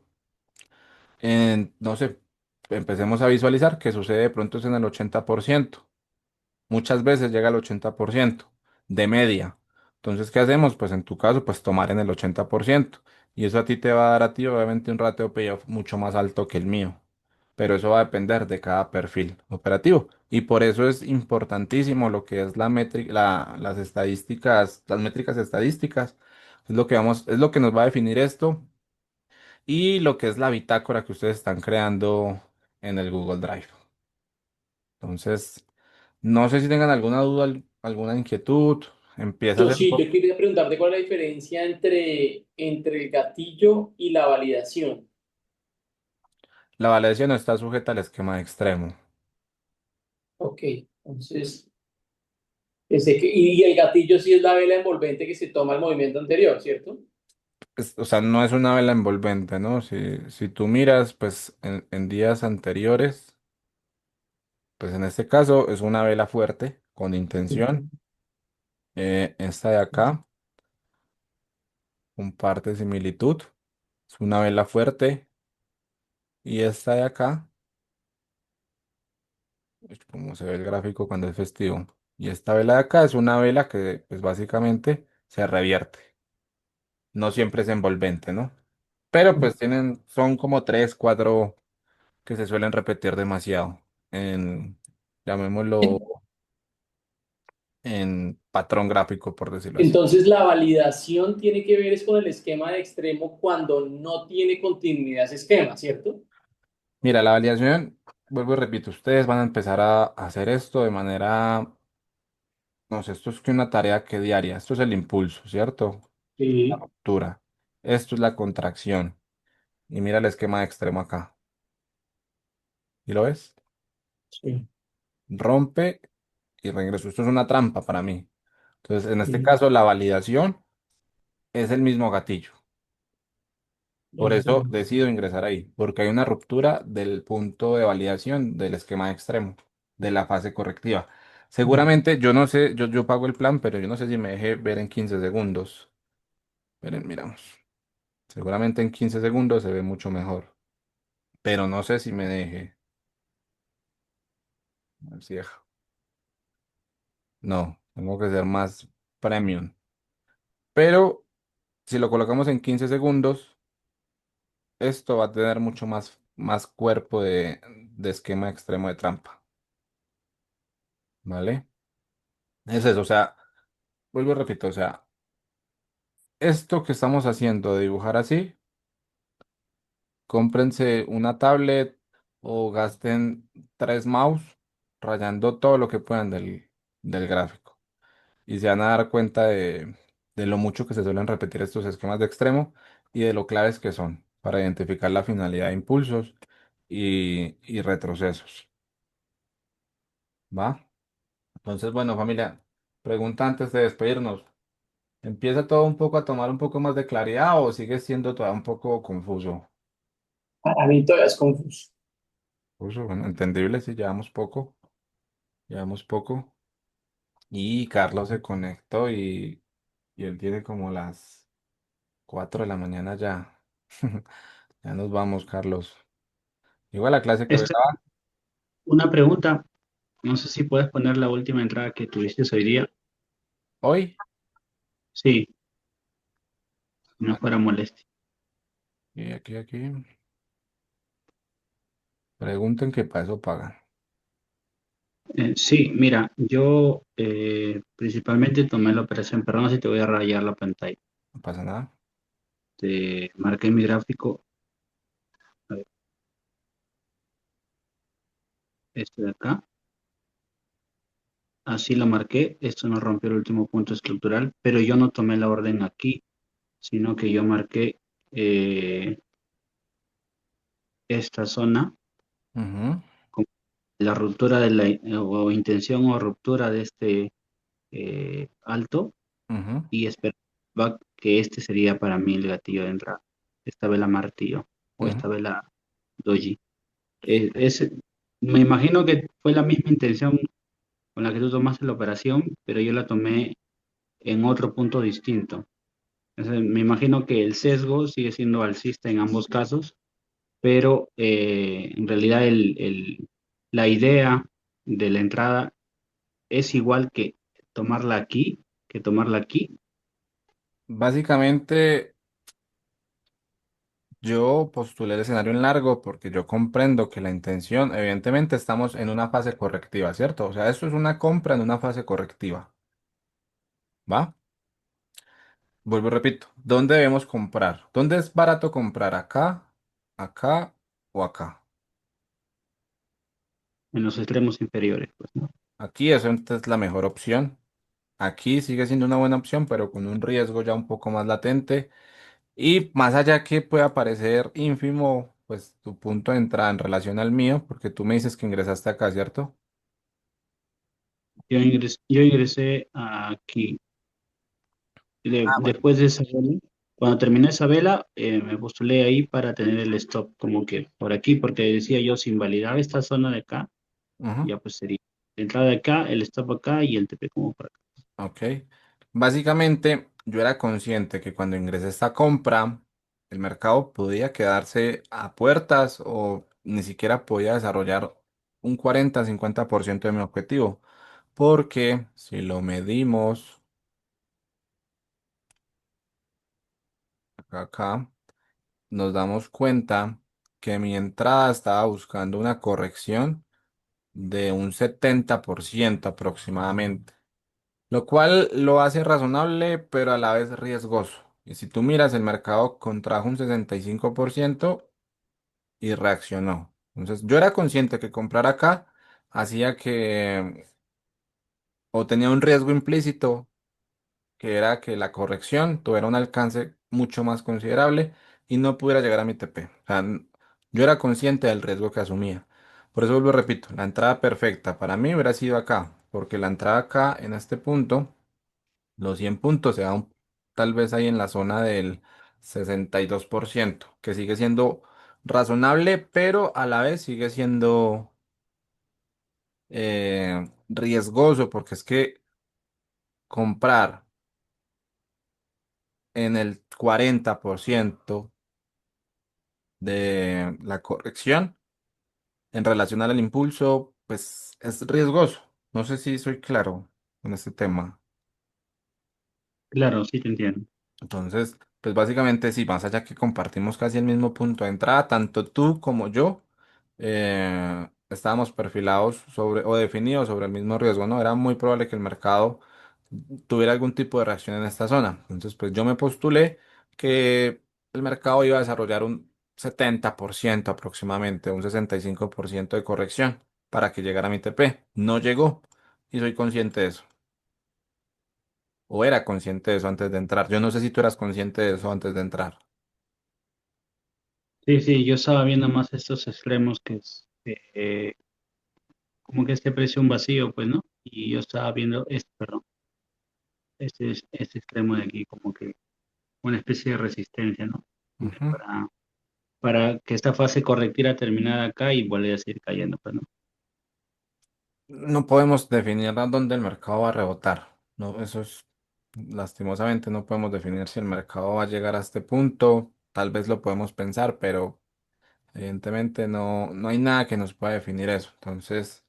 no sé, empecemos a visualizar que sucede de pronto es en el 80%. Muchas veces llega al 80% de media. Entonces, ¿qué hacemos? Pues en tu caso, pues tomar en el 80%. Y eso a ti te va a dar a ti, obviamente, un ratio payoff mucho más alto que el mío. Pero eso va a depender de cada perfil operativo. Y por eso es importantísimo lo que es la métrica, las estadísticas, las métricas estadísticas. Es lo que nos va a definir esto y lo que es la bitácora que ustedes están creando en el Google Drive. Entonces, no sé si tengan alguna duda, alguna inquietud. Empieza a Yo hacer un sí, yo poco. quería preguntarte cuál es la diferencia entre el gatillo y la validación. La validación no está sujeta al esquema de extremo. Ok, entonces, y el gatillo sí es la vela envolvente que se toma el movimiento anterior, ¿cierto? O sea, no es una vela envolvente, ¿no? Si tú miras, pues en días anteriores, pues en este caso es una vela fuerte con intención. Esta de acá comparte similitud. Es una vela fuerte. Y esta de acá, es como se ve el gráfico cuando es festivo. Y esta vela de acá es una vela que, pues básicamente se revierte. No siempre es envolvente, ¿no? Pero pues son como tres, cuatro que se suelen repetir demasiado en, llamémoslo, en patrón gráfico, por decirlo así. Entonces, la validación tiene que ver es con el esquema de extremo cuando no tiene continuidad ese esquema, ¿cierto? Mira, la validación, vuelvo y repito, ustedes van a empezar a hacer esto de manera, no sé, esto es que una tarea que diaria, esto es el impulso, ¿cierto? La Sí, ruptura. Esto es la contracción. Y mira el esquema de extremo acá. ¿Y lo ves? sí, Rompe y regreso. Esto es una trampa para mí. Entonces, en este sí. caso, la validación es el mismo gatillo. Por eso Ujú, decido ingresar ahí, porque hay una ruptura del punto de validación del esquema de extremo, de la fase correctiva. Seguramente, yo no sé, yo pago el plan, pero yo no sé si me deje ver en 15 segundos. Miren, miramos. Seguramente en 15 segundos se ve mucho mejor, pero no sé si me deje. A ver si deja. No, tengo que ser más premium. Pero si lo colocamos en 15 segundos, esto va a tener mucho más cuerpo de esquema extremo de trampa. ¿Vale? Es eso, o sea, vuelvo y repito, o sea, esto que estamos haciendo de dibujar así, cómprense una tablet o gasten tres mouse rayando todo lo que puedan del gráfico. Y se van a dar cuenta de lo mucho que se suelen repetir estos esquemas de extremo y de lo claves que son para identificar la finalidad de impulsos y retrocesos. ¿Va? Entonces, bueno, familia, pregunta antes de despedirnos. ¿Empieza todo un poco a tomar un poco más de claridad o sigue siendo todavía un poco confuso? para mí todavía es confuso. Confuso, bueno, entendible si llevamos poco. Y Carlos se conectó y él tiene como las 4 de la mañana ya. Ya nos vamos, Carlos. Igual la clase que hoy Esta daba, una pregunta, no sé si puedes poner la última entrada que tuviste hoy día. hoy, Sí, no fuera molestia. y aquí, pregunten qué para eso pagan. Sí, mira, yo principalmente tomé la operación, perdón si te voy a rayar la pantalla. No pasa nada. Te marqué mi gráfico, a ver, este de acá. Así lo marqué, esto no rompió el último punto estructural, pero yo no tomé la orden aquí, sino que yo marqué eh, esta zona Ujú, con la ruptura de o intención o ruptura de este alto ujú, y esperaba que este sería para mí el gatillo de entrada, esta vela martillo o ujú. esta vela doji. Me imagino que fue la misma intención con la que tú tomaste la operación, pero yo la tomé en otro punto distinto. Entonces, me imagino que el sesgo sigue siendo alcista en ambos casos, pero en realidad la idea de la entrada es igual que tomarla aquí. Básicamente, yo postulé el escenario en largo porque yo comprendo que la intención, evidentemente estamos en una fase correctiva, ¿cierto? O sea, esto es una compra en una fase correctiva, ¿va? Vuelvo y repito, ¿dónde debemos comprar? ¿Dónde es barato comprar? ¿Acá, acá o acá? En los extremos inferiores, pues, ¿no? Aquí eso es la mejor opción. Aquí sigue siendo una buena opción, pero con un riesgo ya un poco más latente. Y más allá que pueda parecer ínfimo, pues tu punto de entrada en relación al mío, porque tú me dices que ingresaste acá, ¿cierto? Yo ingresé aquí. Ah, bueno. Después de esa vela, cuando terminé esa vela, me postulé ahí para tener el stop como que por aquí, porque decía yo, si invalidar esta zona de acá, Ujú. ya pues sería la entrada de acá, el stop acá y el TP como por acá. Ok. Básicamente, yo era consciente que cuando ingresé a esta compra, el mercado podía quedarse a puertas o ni siquiera podía desarrollar un 40-50% de mi objetivo. Porque si lo medimos acá, nos damos cuenta que mi entrada estaba buscando una corrección de un 70% aproximadamente, lo cual lo hace razonable, pero a la vez riesgoso. Y si tú miras, el mercado contrajo un 65% y reaccionó. Entonces, yo era consciente que comprar acá hacía que, o tenía un riesgo implícito, que era que la corrección tuviera un alcance mucho más considerable y no pudiera llegar a mi TP. O sea, yo era consciente del riesgo que asumía. Por eso vuelvo y repito, la entrada perfecta para mí hubiera sido acá, porque la entrada acá en este punto, los 100 puntos se dan tal vez ahí en la zona del 62%, que sigue siendo razonable, pero a la vez sigue siendo riesgoso, porque es que comprar en el 40% de la corrección en relación al impulso, pues es riesgoso. No sé si soy claro con este tema. Claro, sí te entiendo. Entonces, pues básicamente sí, más allá que compartimos casi el mismo punto de entrada, tanto tú como yo estábamos perfilados sobre o definidos sobre el mismo riesgo, ¿no? Era muy probable que el mercado tuviera algún tipo de reacción en esta zona. Entonces, pues yo me postulé que el mercado iba a desarrollar un 70% aproximadamente, un 65% de corrección para que llegara a mi TP. No llegó y soy consciente de eso. O era consciente de eso antes de entrar. Yo no sé si tú eras consciente de eso antes de entrar. Sí, sí, yo estaba viendo más estos extremos que es como que este precio un vacío, pues, ¿no? Y yo estaba viendo perdón, este extremo de aquí, como que una especie de resistencia, ¿no? Como que Ujú. para que esta fase correctiva terminara acá y volver a seguir cayendo, pues, ¿no? No podemos definir a dónde el mercado va a rebotar. No, eso es, lastimosamente, no podemos definir si el mercado va a llegar a este punto. Tal vez lo podemos pensar, pero evidentemente no hay nada que nos pueda definir eso. Entonces,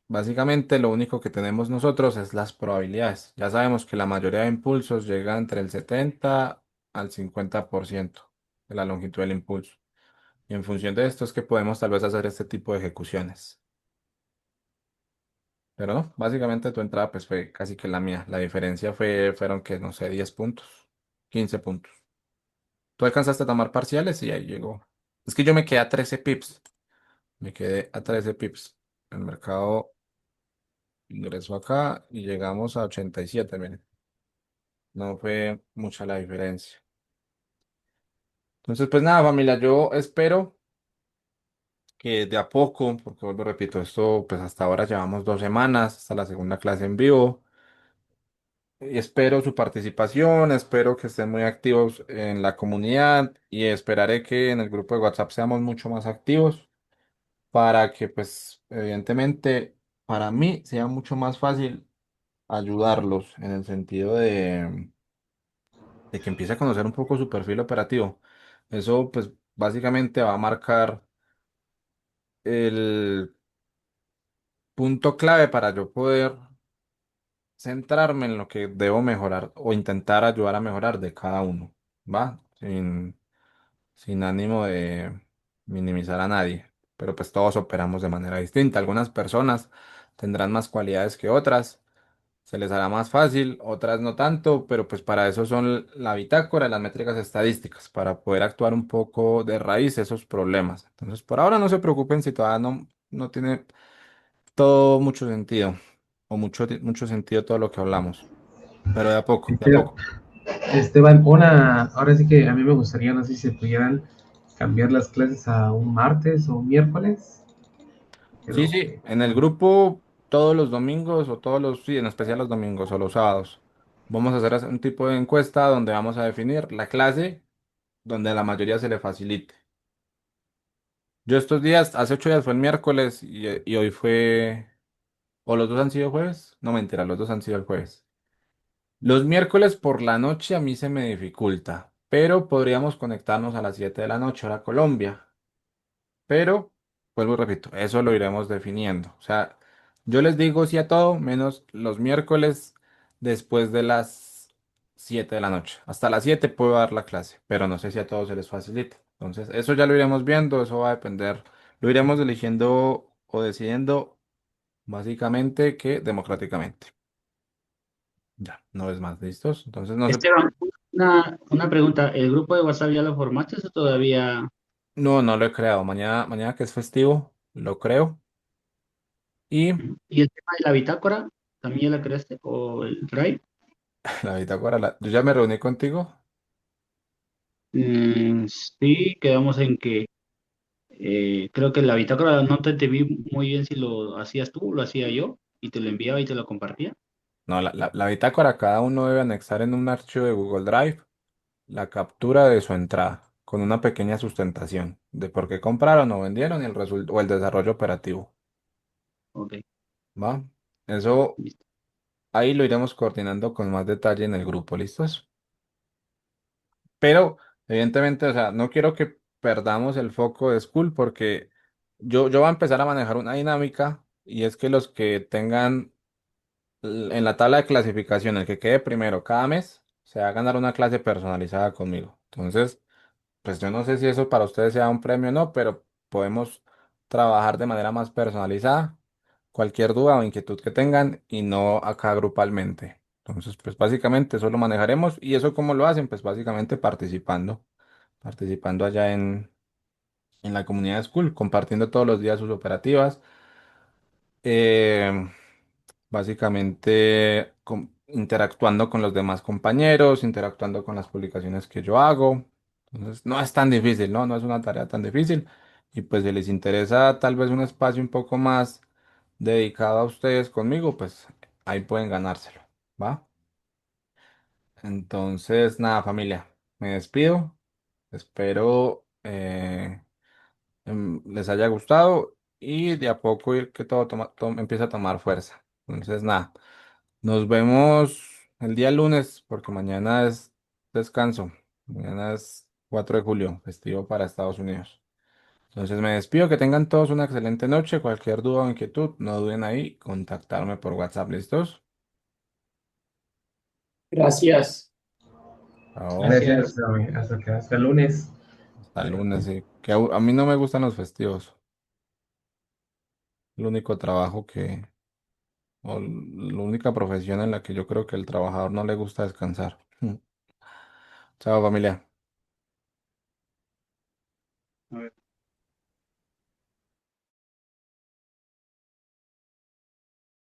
básicamente lo único que tenemos nosotros es las probabilidades. Ya sabemos que la mayoría de impulsos llega entre el 70 al 50% de la longitud del impulso. Y en función de esto es que podemos tal vez hacer este tipo de ejecuciones. Pero no, básicamente tu entrada pues fue casi que la mía. La diferencia fueron que, no sé, 10 puntos, 15 puntos. Tú alcanzaste a tomar parciales y ahí llegó. Es que yo me quedé a 13 pips. Me quedé a 13 pips. El mercado ingresó acá y llegamos a 87, miren. No fue mucha la diferencia. Entonces, pues nada, familia, yo espero que de a poco, porque vuelvo, repito, esto pues hasta ahora llevamos 2 semanas, hasta la segunda clase en vivo. Y espero su participación, espero que estén muy activos en la comunidad y esperaré que en el grupo de WhatsApp seamos mucho más activos para que, pues, evidentemente, para mí sea mucho más fácil ayudarlos en el sentido de que empiece a conocer un poco su perfil operativo. Eso, pues, básicamente va a marcar el punto clave para yo poder centrarme en lo que debo mejorar o intentar ayudar a mejorar de cada uno, ¿va? Sin ánimo de minimizar a nadie, pero pues todos operamos de manera distinta. Algunas personas tendrán más cualidades que otras, se les hará más fácil, otras no tanto, pero pues para eso son la bitácora y las métricas estadísticas, para poder actuar un poco de raíz esos problemas. Entonces, por ahora no se preocupen si todavía no tiene todo mucho sentido o mucho sentido todo lo que hablamos, pero de a poco, de a Pero, poco. Esteban, ahora sí que a mí me gustaría, no sé si se pudieran cambiar las clases a un martes o un miércoles, Sí, pero sí, en el grupo todos los domingos o sí, en especial los domingos o los sábados, vamos a hacer un tipo de encuesta donde vamos a definir la clase donde a la mayoría se le facilite. Yo estos días, hace 8 días fue el miércoles y hoy fue, o los dos han sido jueves, no mentira, los dos han sido el jueves. Los miércoles por la noche a mí se me dificulta, pero podríamos conectarnos a las 7 de la noche, hora Colombia. Pero, vuelvo y repito, eso lo iremos definiendo. O sea, yo les digo sí a todo, menos los miércoles después de las 7 de la noche. Hasta las 7 puedo dar la clase, pero no sé si a todos se les facilita. Entonces, eso ya lo iremos viendo, eso va a depender, lo iremos eligiendo o decidiendo básicamente que democráticamente. Ya, no es más, ¿listos? Entonces, Esteban, una pregunta, ¿el grupo de WhatsApp ya lo formaste o todavía? no lo he creado. Mañana que es festivo, lo creo. Y ¿Y el tema de la bitácora, también ya la creaste? ¿O el Drive? la bitácora, yo ya me reuní contigo. Sí, quedamos en que creo que la bitácora no te vi muy bien si lo hacías tú o lo hacía yo, y te lo enviaba y te lo compartía. No, la bitácora cada uno debe anexar en un archivo de Google Drive la captura de su entrada con una pequeña sustentación de por qué compraron o vendieron y o el desarrollo operativo. Ok, ¿Va? Eso listo. ahí lo iremos coordinando con más detalle en el grupo, ¿listos? Pero evidentemente, o sea, no quiero que perdamos el foco de School porque yo voy a empezar a manejar una dinámica y es que los que tengan en la tabla de clasificación, el que quede primero cada mes, se va a ganar una clase personalizada conmigo. Entonces, pues yo no sé si eso para ustedes sea un premio o no, pero podemos trabajar de manera más personalizada. Cualquier duda o inquietud que tengan y no acá grupalmente. Entonces, pues básicamente eso lo manejaremos y eso cómo lo hacen, pues básicamente participando allá en la comunidad de School, compartiendo todos los días sus operativas. Eh, Básicamente interactuando con los demás compañeros, interactuando con las publicaciones que yo hago. Entonces, no es tan difícil, ¿no? No es una tarea tan difícil. Y pues si les interesa tal vez un espacio un poco más dedicado a ustedes conmigo, pues ahí pueden ganárselo, ¿va? Entonces, nada, familia, me despido. Espero les haya gustado y de a poco ir que todo empiece a tomar fuerza. Entonces, nada. Nos vemos el día lunes, porque mañana es descanso. Mañana es 4 de julio, festivo para Estados Unidos. Entonces me despido, que tengan todos una excelente noche. Cualquier duda o inquietud, no duden ahí, contactarme por WhatsApp. ¿Listos? Gracias. Chao. gracias, Gracias. hasta el lunes. Hasta el lunes, sí. Que a mí no me gustan los festivos. El único trabajo o la única profesión en la que yo creo que el trabajador no le gusta descansar. Chao, familia. A ver.